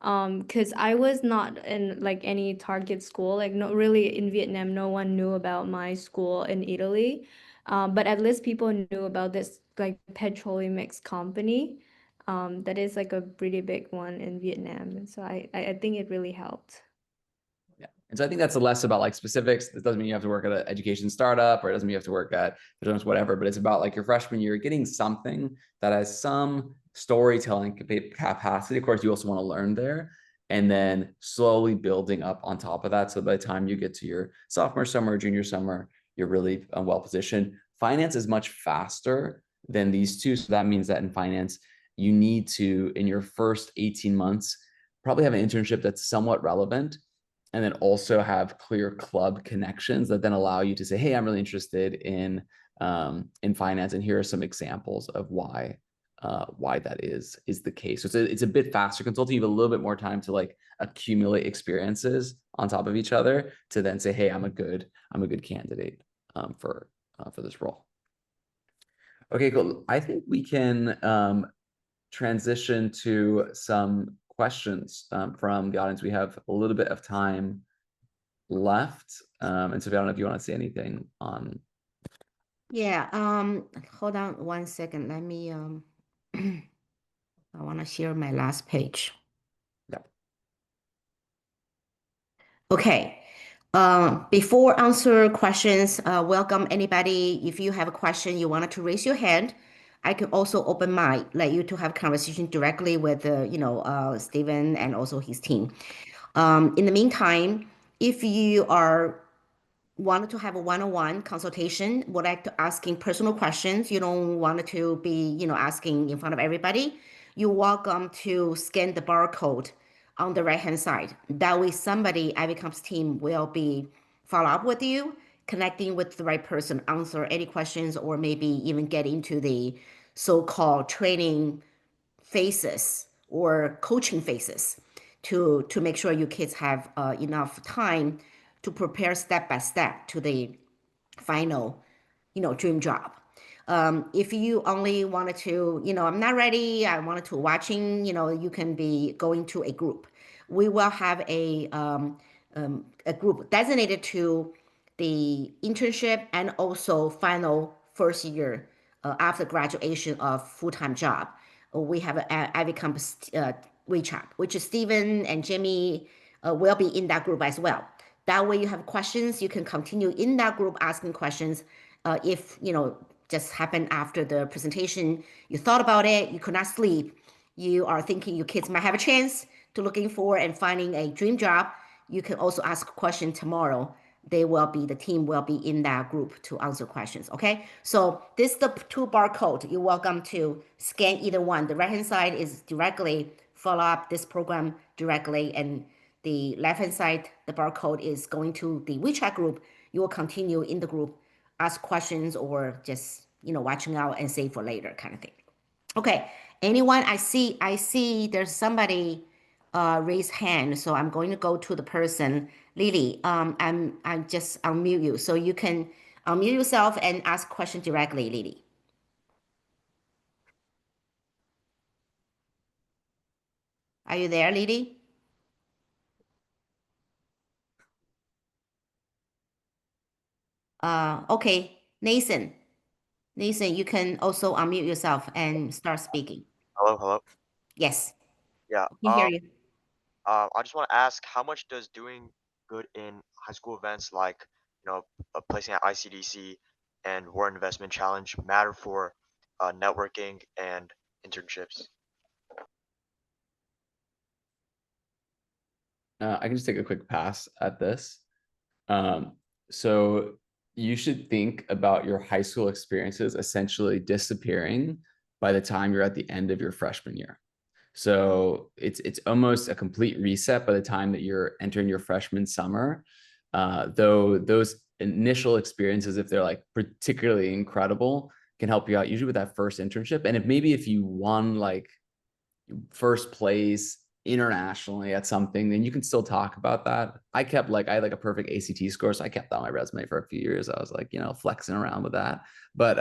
Because I was not in like any target school, like not really in Vietnam, no one knew about my school in Italy. But at least people knew about this like petroleum mix company. That is like a pretty big one in Vietnam. And so I think it really helped. Yeah. And so I think that's less about like specifics. This doesn't mean you have to work at an education startup, or it doesn't mean you have to work at whatever, but it's about like your freshman year, getting something that has some storytelling capacity. Of course, you also want to learn there, and then slowly building up on top of that. So by the time you get to your sophomore summer, junior summer, you're really well positioned. Finance is much faster than these two. So that means that in finance, you need to, in your first 18 months, probably have an internship that's somewhat relevant, and then also have clear club connections that then allow you to say, hey, I'm really interested in finance, and here are some examples of why that is the case. So it's a bit faster consulting. You have a little bit more time to like accumulate experiences on top of each other to then say, hey, I'm a good candidate for this role. Okay, cool. I think we can transition to some questions from the audience. We have a little bit of time left. And so I don't know if you want to say anything on. Yeah, hold on one second. Let me I want to share my last page. Yeah. Okay. Before answer questions, welcome anybody. If you have a question, you wanted to raise your hand. I can also open mic, let you to have conversation directly with Stephen and also his team. In the meantime, if you wanted to have a one-on-one consultation, would like to asking personal questions, you don't want to be asking in front of everybody, you're welcome to scan the barcode on the right hand side. That way somebody IvyCompass team will be follow up with you, connecting with the right person, answer any questions, or maybe even get into the so-called training phases or coaching phases to make sure your kids have enough time to prepare step by step to the final dream job. If you only wanted to, I'm not ready, I wanted to watching, you can be going to a group. We will have a group designated to the internship and also final first year after graduation of full-time job. We have an IvyCompass WeChat, which is Stephen and Jimmy will be in that group as well. That way you have questions, you can continue in that group asking questions. If, just happened after the presentation, you thought about it, you could not sleep, you are thinking your kids might have a chance to looking for and finding a dream job, you can also ask a question tomorrow. The team will be in that group to answer questions, okay? So this is the 2 barcode. You're welcome to scan either one. The right-hand side is directly follow up this program directly, and the left-hand side, the barcode is going to the WeChat group. You will continue in the group, ask questions, or just, watching out and save for later kind of thing. Okay, anyone? I see there's somebody raise hand, so I'm going to go to the person. Lily, I'm just unmute you, so you can unmute yourself and ask question directly, Lily. Are you there, Lily? Okay, Nathan, you can also unmute yourself and start speaking. Hello. Yes, Yeah. we can hear you. I just want to ask, how much does doing good in high school events like, placing at ICDC and Warren Investment Challenge matter for networking and internships? I can just take a quick pass at this. So you should think about your high school experiences essentially disappearing by the time you're at the end of your freshman year. So it's almost a complete reset by the time that you're entering your freshman summer. Though those initial experiences, if they're like particularly incredible, can help you out usually with that first internship. And if you won like first place internationally at something, then you can still talk about that. I had like a perfect ACT score, so I kept that on my resume for a few years. I was like, flexing around with that, but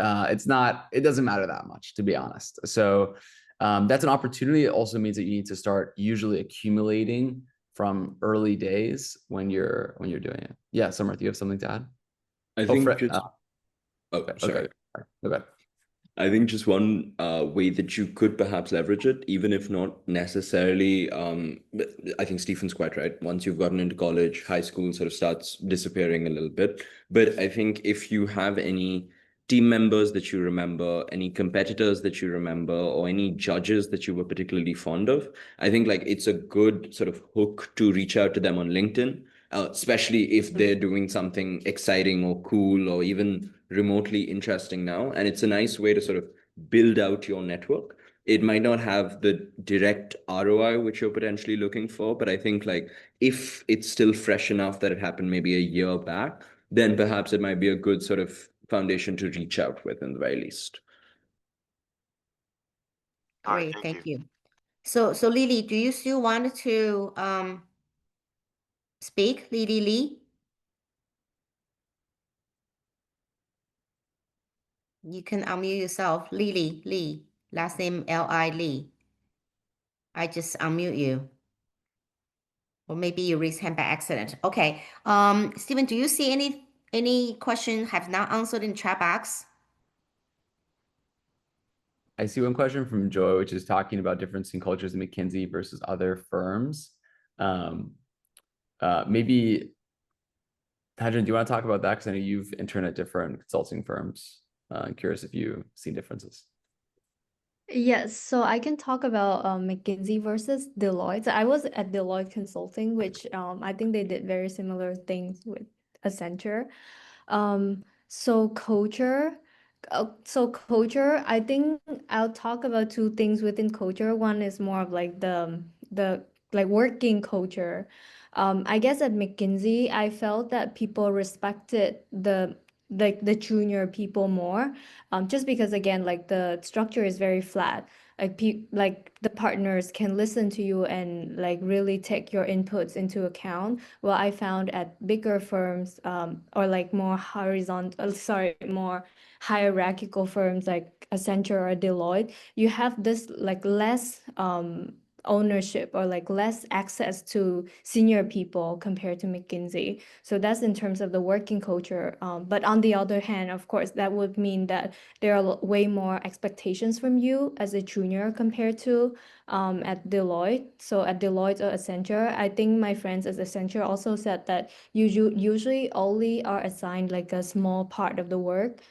it doesn't matter that much, to be honest. So that's an opportunity. It also means that you need to start usually accumulating from early days when you're doing it. Yeah, Samarth, you have something to add? I think sorry. Okay. I think just one way that you could perhaps leverage it, even if not necessarily, but I think Stephen's quite right. Once you've gotten into college, high school sort of starts disappearing a little bit. But I think if you have any team members that you remember, any competitors that you remember, or any judges that you were particularly fond of, I think like it's a good sort of hook to reach out to them on LinkedIn, especially if they're doing something exciting or cool or even remotely interesting now. And it's a nice way to sort of build out your network. It might not have the direct ROI which you're potentially looking for, but I think like if it's still fresh enough that it happened maybe a year back, then perhaps it might be a good sort of foundation to reach out with in the very least. Great, thank you. So Lily, do you still want to speak, Lily Lee? You can unmute yourself, Lily Lee, last name Li Lee. I just unmute you. Or maybe you raised hand by accident. Okay. Stephen, do you see any question have not answered in chat box? I see one question from Joy, which is talking about difference in cultures in McKinsey versus other firms. Maybe, Tajin, do you want to talk about that? Because I know you've interned at different consulting firms. I'm curious if you've seen differences. Yes, so I can talk about McKinsey versus Deloitte. I was at Deloitte Consulting, which I think they did very similar things with Accenture. So culture, I think I'll talk about 2 things within culture. One is more of like the like working culture. I guess at McKinsey, I felt that people respected the junior people more, just because again, like the structure is very flat. Like the partners can listen to you and like really take your inputs into account. Well, I found at bigger firms, or like more more hierarchical firms like Accenture or Deloitte, you have this like less ownership or like less access to senior people compared to McKinsey. So that's in terms of the working culture. But on the other hand, of course, that would mean that there are way more expectations from you as a junior compared to at Deloitte. So at Deloitte or Accenture, I think my friends at Accenture also said that you usually only are assigned like a small part of the work.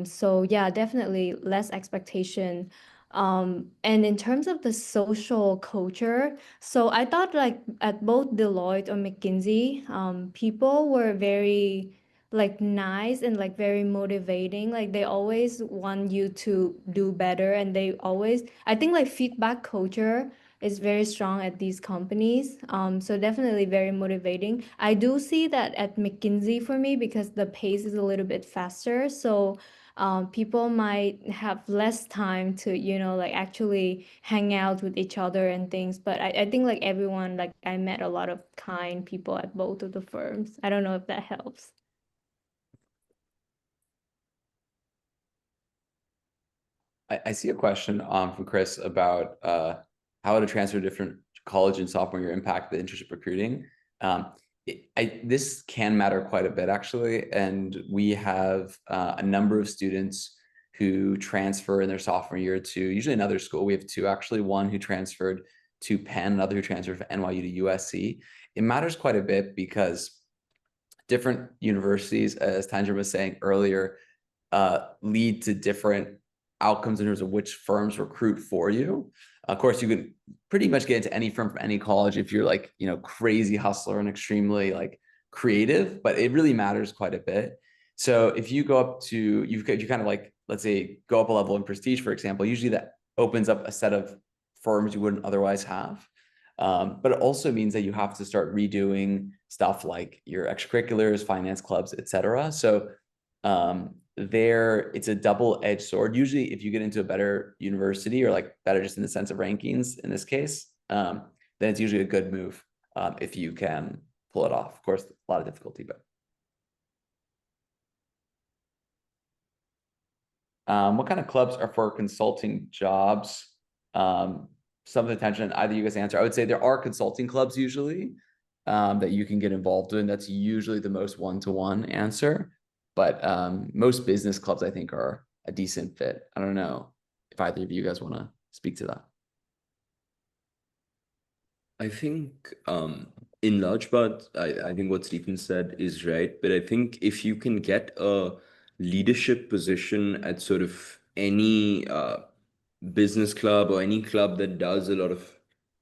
So yeah, definitely less expectation. And in terms of the social culture, so I thought like at both Deloitte or McKinsey, people were very like nice and like very motivating. Like they always want you to do better, and they always, I think like feedback culture is very strong at these companies. So definitely very motivating. I do see that at McKinsey for me because the pace is a little bit faster. So people might have less time to, you know, like actually hang out with each other and things. But I think like everyone, like I met a lot of kind people at both of the firms. I don't know if that helps. I see a question from Chris about how to transfer different college and sophomore year impact the internship recruiting. This can matter quite a bit, actually. And we have a number of students who transfer in their sophomore year to usually another school. We have two, actually, one who transferred to Penn, another who transferred from NYU to USC. It matters quite a bit because different universities, as Tanjiro was saying earlier, lead to different outcomes in terms of which firms recruit for you. Of course, you can pretty much get into any firm from any college if you're like, you know, crazy hustler and extremely like creative, but it really matters quite a bit. So if you go up to, you kind of like, let's say, go up a level in prestige, for example, usually that opens up a set of firms you wouldn't otherwise have. But it also means that you have to start redoing stuff like your extracurriculars, finance clubs, etc. So it's a double-edged sword. Usually if you get into a better university, or like better just in the sense of rankings in this case, then it's usually a good move if you can pull it off. Of course, a lot of difficulty, but what kind of clubs are for consulting jobs? Some of the attention, either you guys answer. I would say there are consulting clubs usually that you can get involved in. That's usually the most one-to-one answer. But most business clubs, I think, are a decent fit. I don't know if either of you guys want to speak to that. I think in large part, I think what Stephen said is right. But I think if you can get a leadership position at sort of any business club or any club that does a lot of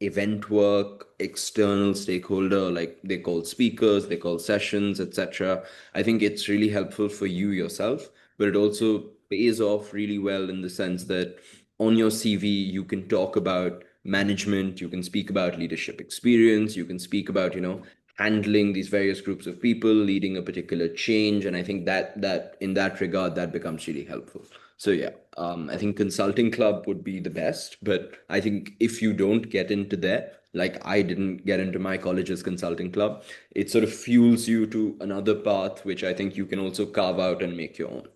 event work, external stakeholder, like they call speakers, they call sessions, etc. I think it's really helpful for you yourself, but it also pays off really well in the sense that on your CV, you can talk about management, you can speak about leadership experience, you can speak about, you know, handling these various groups of people, leading a particular change. And I think that in that regard, that becomes really helpful. So yeah, I think consulting club would be the best, but I think if you don't get into there, like I didn't get into my college's consulting club, it sort of fuels you to another path, which I think you can also carve out and make your own.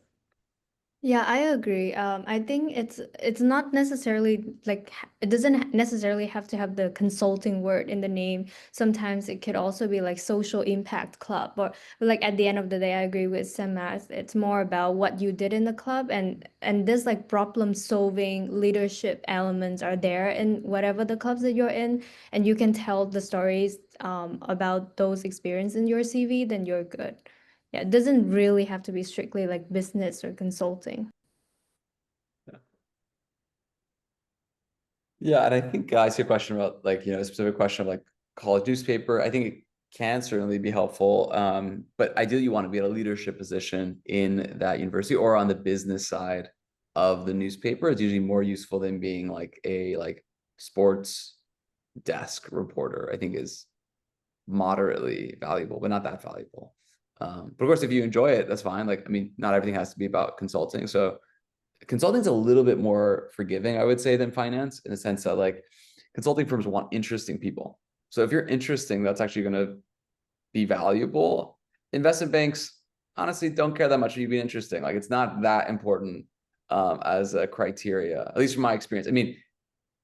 Yeah, I agree. I think it's not necessarily like it doesn't necessarily have to have the consulting word in the name. Sometimes it could also be like social impact club, or like at the end of the day, I agree with Samarth. It's more about what you did in the club, and this like problem solving leadership elements are there in whatever the clubs that you're in, and you can tell the stories about those experiences in your CV, then you're good. Yeah, it doesn't really have to be strictly like business or consulting. Yeah, and I think I see a question about like, you know, a specific question of like college newspaper. I think it can certainly be helpful, but ideally you want to be at a leadership position in that university or on the business side of the newspaper. It's usually more useful than being like a sports desk reporter. I think is moderately valuable, but not that valuable. But of course, if you enjoy it, that's fine. Like, I mean, not everything has to be about consulting. So consulting's a little bit more forgiving, I would say, than finance, in the sense that like consulting firms want interesting people. So if you're interesting, that's actually going to be valuable. Investment banks, honestly, don't care that much if you be interesting. Like, it's not that important as a criteria, at least from my experience. I mean,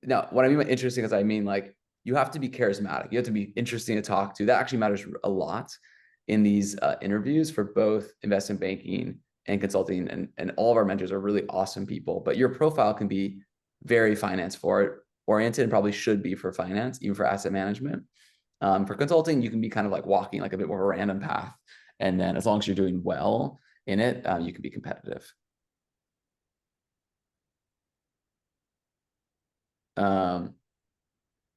Now, what I mean by interesting is I mean like you have to be charismatic. You have to be interesting to talk to. That actually matters a lot in these interviews for both investment banking and consulting. And all of our mentors are really awesome people. But your profile can be very finance oriented and probably should be for finance, even for asset management. For consulting, you can be kind of like walking like a bit more of a random path. And then as long as you're doing well in it, you can be competitive.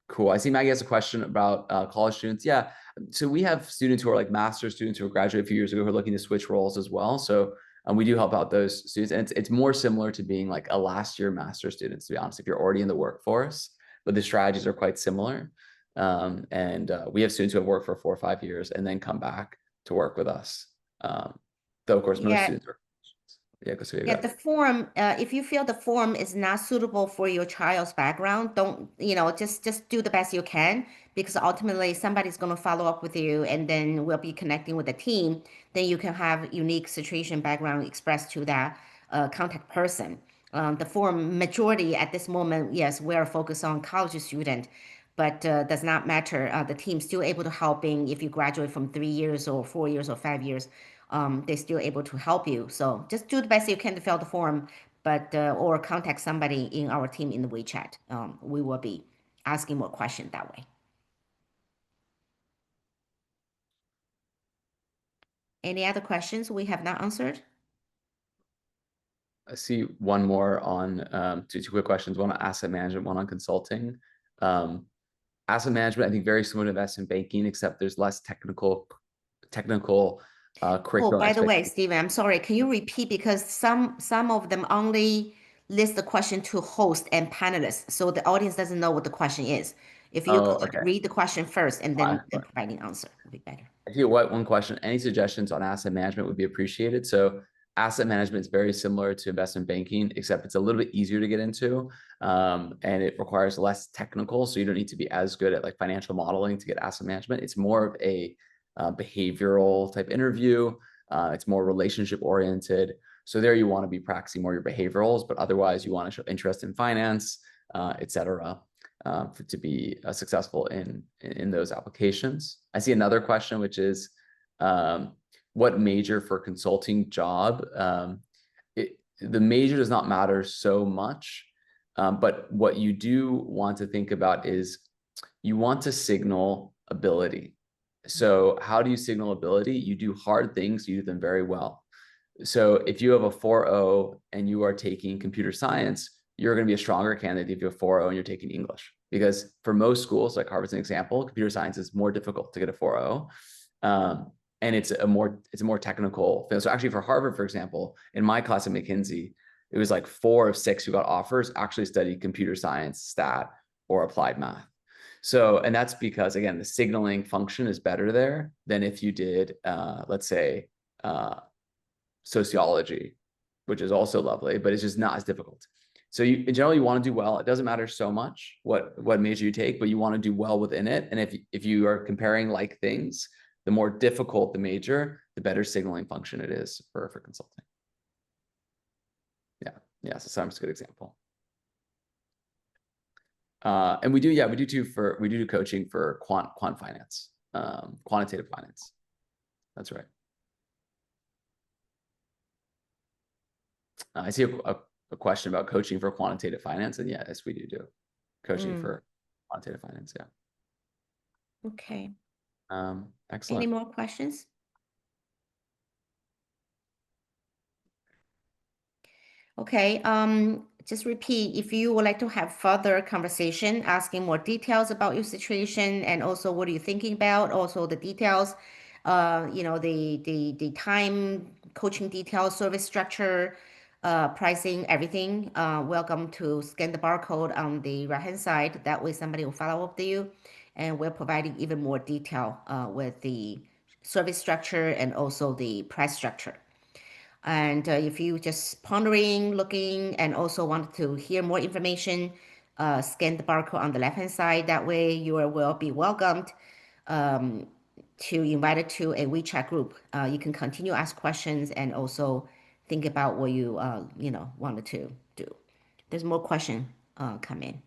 Cool. I see Maggie has a question about college students. Yeah. So we have students who are like master's students who graduated a few years ago who are looking to switch roles as well. So we do help out those students. And it's more similar to being like a last year master's student, to be honest, if you're already in the workforce, but the strategies are quite similar. We have students who have worked for 4 or 5 years and then come back to work with us. Though of course, most students are. Yeah, the form, if you feel the form is not suitable for your child's background, don't, just do the best you can, because ultimately somebody's going to follow up with you and then we'll be connecting with the team. Then you can have unique situation background expressed to that contact person. The form majority at this moment, yes, we're focused on college student, but does not matter. The team's still able to helping if you graduate from 3 years or 4 years or 5 years. They're still able to help you. So just do the best you can to fill the form, but or contact somebody in our team in the WeChat. We will be asking more questions that way. Any other questions we have not answered? I see one more on two quick questions, one on asset management, one on consulting. Asset management, I think very similar to investment banking, except there's less technical curriculum. Oh, by the way, Steven, I'm sorry. Can you repeat, because some of them only list the question to host and panelists, so the audience doesn't know what the question is. If you could read the question first and then provide an answer, would be better. I hear one question. Any suggestions on asset management would be appreciated. So asset management is very similar to investment banking, except it's a little bit easier to get into, and it requires less technical. So you don't need to be as good at like financial modeling to get asset management. It's more of a behavioral type interview. It's more relationship oriented. So there you want to be practicing more your behaviorals, but otherwise you want to show interest in finance, etc. To be successful in those applications. I see another question, which is what major for consulting job? The major does not matter so much, but what you do want to think about is you want to signal ability. So how do you signal ability? You do hard things, you do them very well. So if you have a 4.0 and you are taking computer science, you're going to be a stronger candidate if you have 4.0 and you're taking English. Because for most schools, like Harvard's an example, computer science is more difficult to get a 4.0. And it's a more technical field. So actually for Harvard, for example, in my class at McKinsey, it was like 4 of 6 who got offers actually studied computer science, stat, or applied math. So, and that's because, again, the signaling function is better there than if you did, let's say, sociology, which is also lovely, but it's just not as difficult. So you generally want to do well. It doesn't matter so much what major you take, but you want to do well within it. And if you are comparing like things, the more difficult the major, the better signaling function it is for consulting. Yeah. So Samarth's a good example. And we do coaching for quant finance, quantitative finance. That's right. I see a question about coaching for quantitative finance, and yes, we do coaching for quantitative finance. Yeah. Okay. Excellent. Any more questions? Okay. Just repeat, if you would like to have further conversation, asking more details about your situation and also what are you thinking about, also the details, the time, coaching details, service structure, pricing, everything, welcome to scan the barcode on the right-hand side. That way somebody will follow up with you, and we're providing even more detail with the service structure and also the price structure. And if you just pondering, looking, and also want to hear more information, scan the barcode on the left-hand side. That way you will be welcomed to invited to a WeChat group. You can continue ask questions and also think about what you wanted to do. There's more question come in.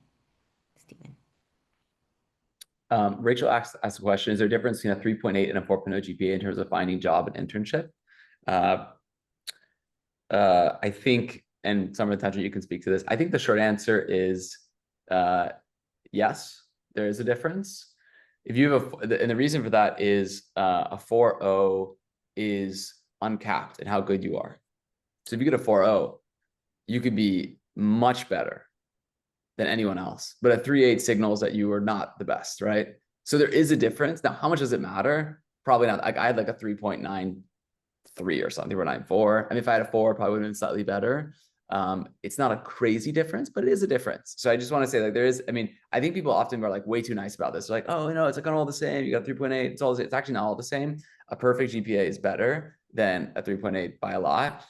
Stephen. Rachel asked a question: is there a difference between a 3.8 and a 4.0 GPA in terms of finding job and internship? I think, and Samarth, you can speak to this. I think the short answer is yes, there is a difference. If you have and the reason for that is a 4.0 is uncapped in how good you are. So if you get a 4.0, you could be much better than anyone else. But a 3.8 signals that you are not the best, right? So there is a difference. Now, how much does it matter? Probably not. Like I had like a 3.93 or something, or 9.4. I mean, if I had a 4, probably would have been slightly better. It's not a crazy difference, but it is a difference. So I just want to say, like, there is, I mean, I think people often are like way too nice about this. They're like, oh, you know, it's like all the same. You got 3.8, it's all the same. It's actually not all the same. A perfect GPA is better than a 3.8 by a lot.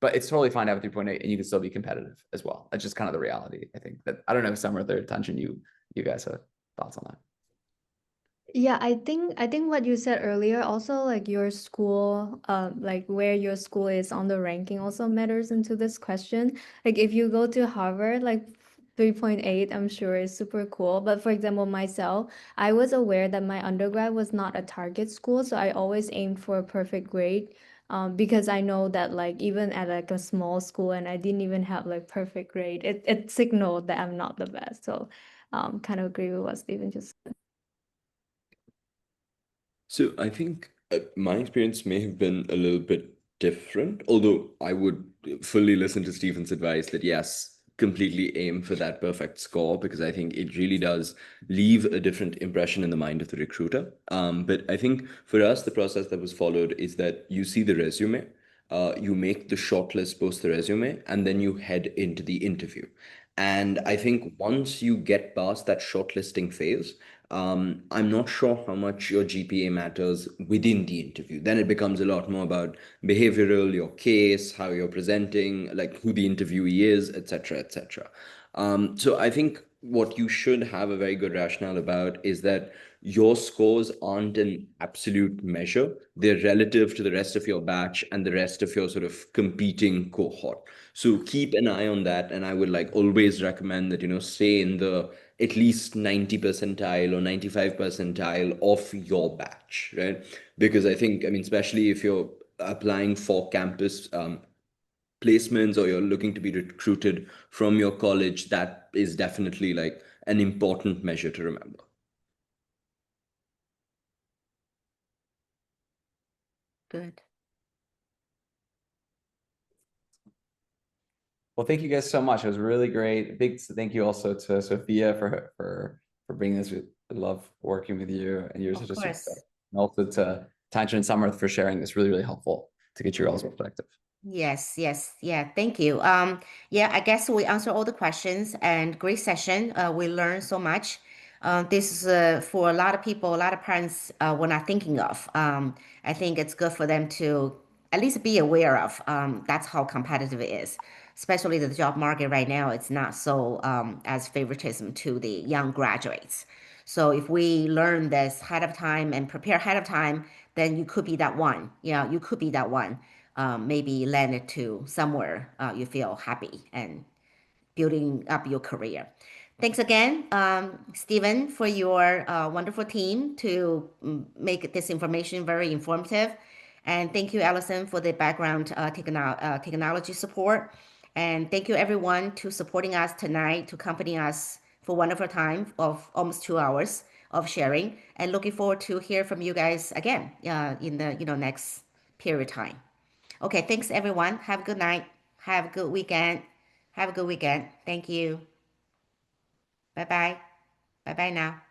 But it's totally fine to have a 3.8 and you can still be competitive as well. That's just kind of the reality. I think that, I don't know, Samarth or Thanh, you guys have thoughts on that. Yeah, I think what you said earlier also, like your school, like where your school is on the ranking also matters into this question. Like if you go to Harvard, like 3.8, I'm sure is super cool. But for example, myself, I was aware that my undergrad was not a target school, so I always aimed for a perfect grade. Because I know that like even at like a small school and I didn't even have like perfect grade, it signaled that I'm not the best. So kind of agree with what Stephen just said. So I think my experience may have been a little bit different, although I would fully listen to Stephen's advice that yes, completely aim for that perfect score, because I think it really does leave a different impression in the mind of the recruiter. But I think for us, the process that was followed is that you see the resume, you make the shortlist post the resume, and then you head into the interview. And I think once you get past that shortlisting phase, I'm not sure how much your GPA matters within the interview. Then it becomes a lot more about behavioral, your case, how you're presenting, like who the interviewee is, etc., etc. So I think what you should have a very good rationale about is that your scores aren't an absolute measure. They're relative to the rest of your batch and the rest of your sort of competing cohort. So keep an eye on that. And I would like always recommend that, you know, stay in the at least 90 percentile or 95 percentile of your batch, right? Because I think, I mean, especially if you're applying for campus placements or you're looking to be recruited from your college, that is definitely like an important measure to remember. Good. Well, thank you guys so much. It was really great. Big thank you also to Sophia for bringing this. I love working with you, and you're such a superstar. And also to Thanh and Samarth for sharing this. Really, really helpful to get your all's perspective. Yes, yeah, thank you. Yeah, I guess we answered all the questions and great session. We learned so much. This is for a lot of people, a lot of parents were not thinking of. I think it's good for them to at least be aware of. That's how competitive it is, especially the job market right now. It's not so as favoritism to the young graduates. So if we learn this ahead of time and prepare ahead of time, then you could be that one. Yeah, you could be that one. Maybe land it to somewhere you feel happy and building up your career. Thanks again, Stephen, for your wonderful team to make this information very informative. And thank you, Allison, for the background technology support. And thank you, everyone, to supporting us tonight, to accompany us for wonderful time of almost 2 hours of sharing. And looking forward to hear from you guys again in the next period of time. Okay, thanks everyone. Have a good night. Have a good weekend. Have a good weekend. Thank you. Bye-bye. Bye-bye now.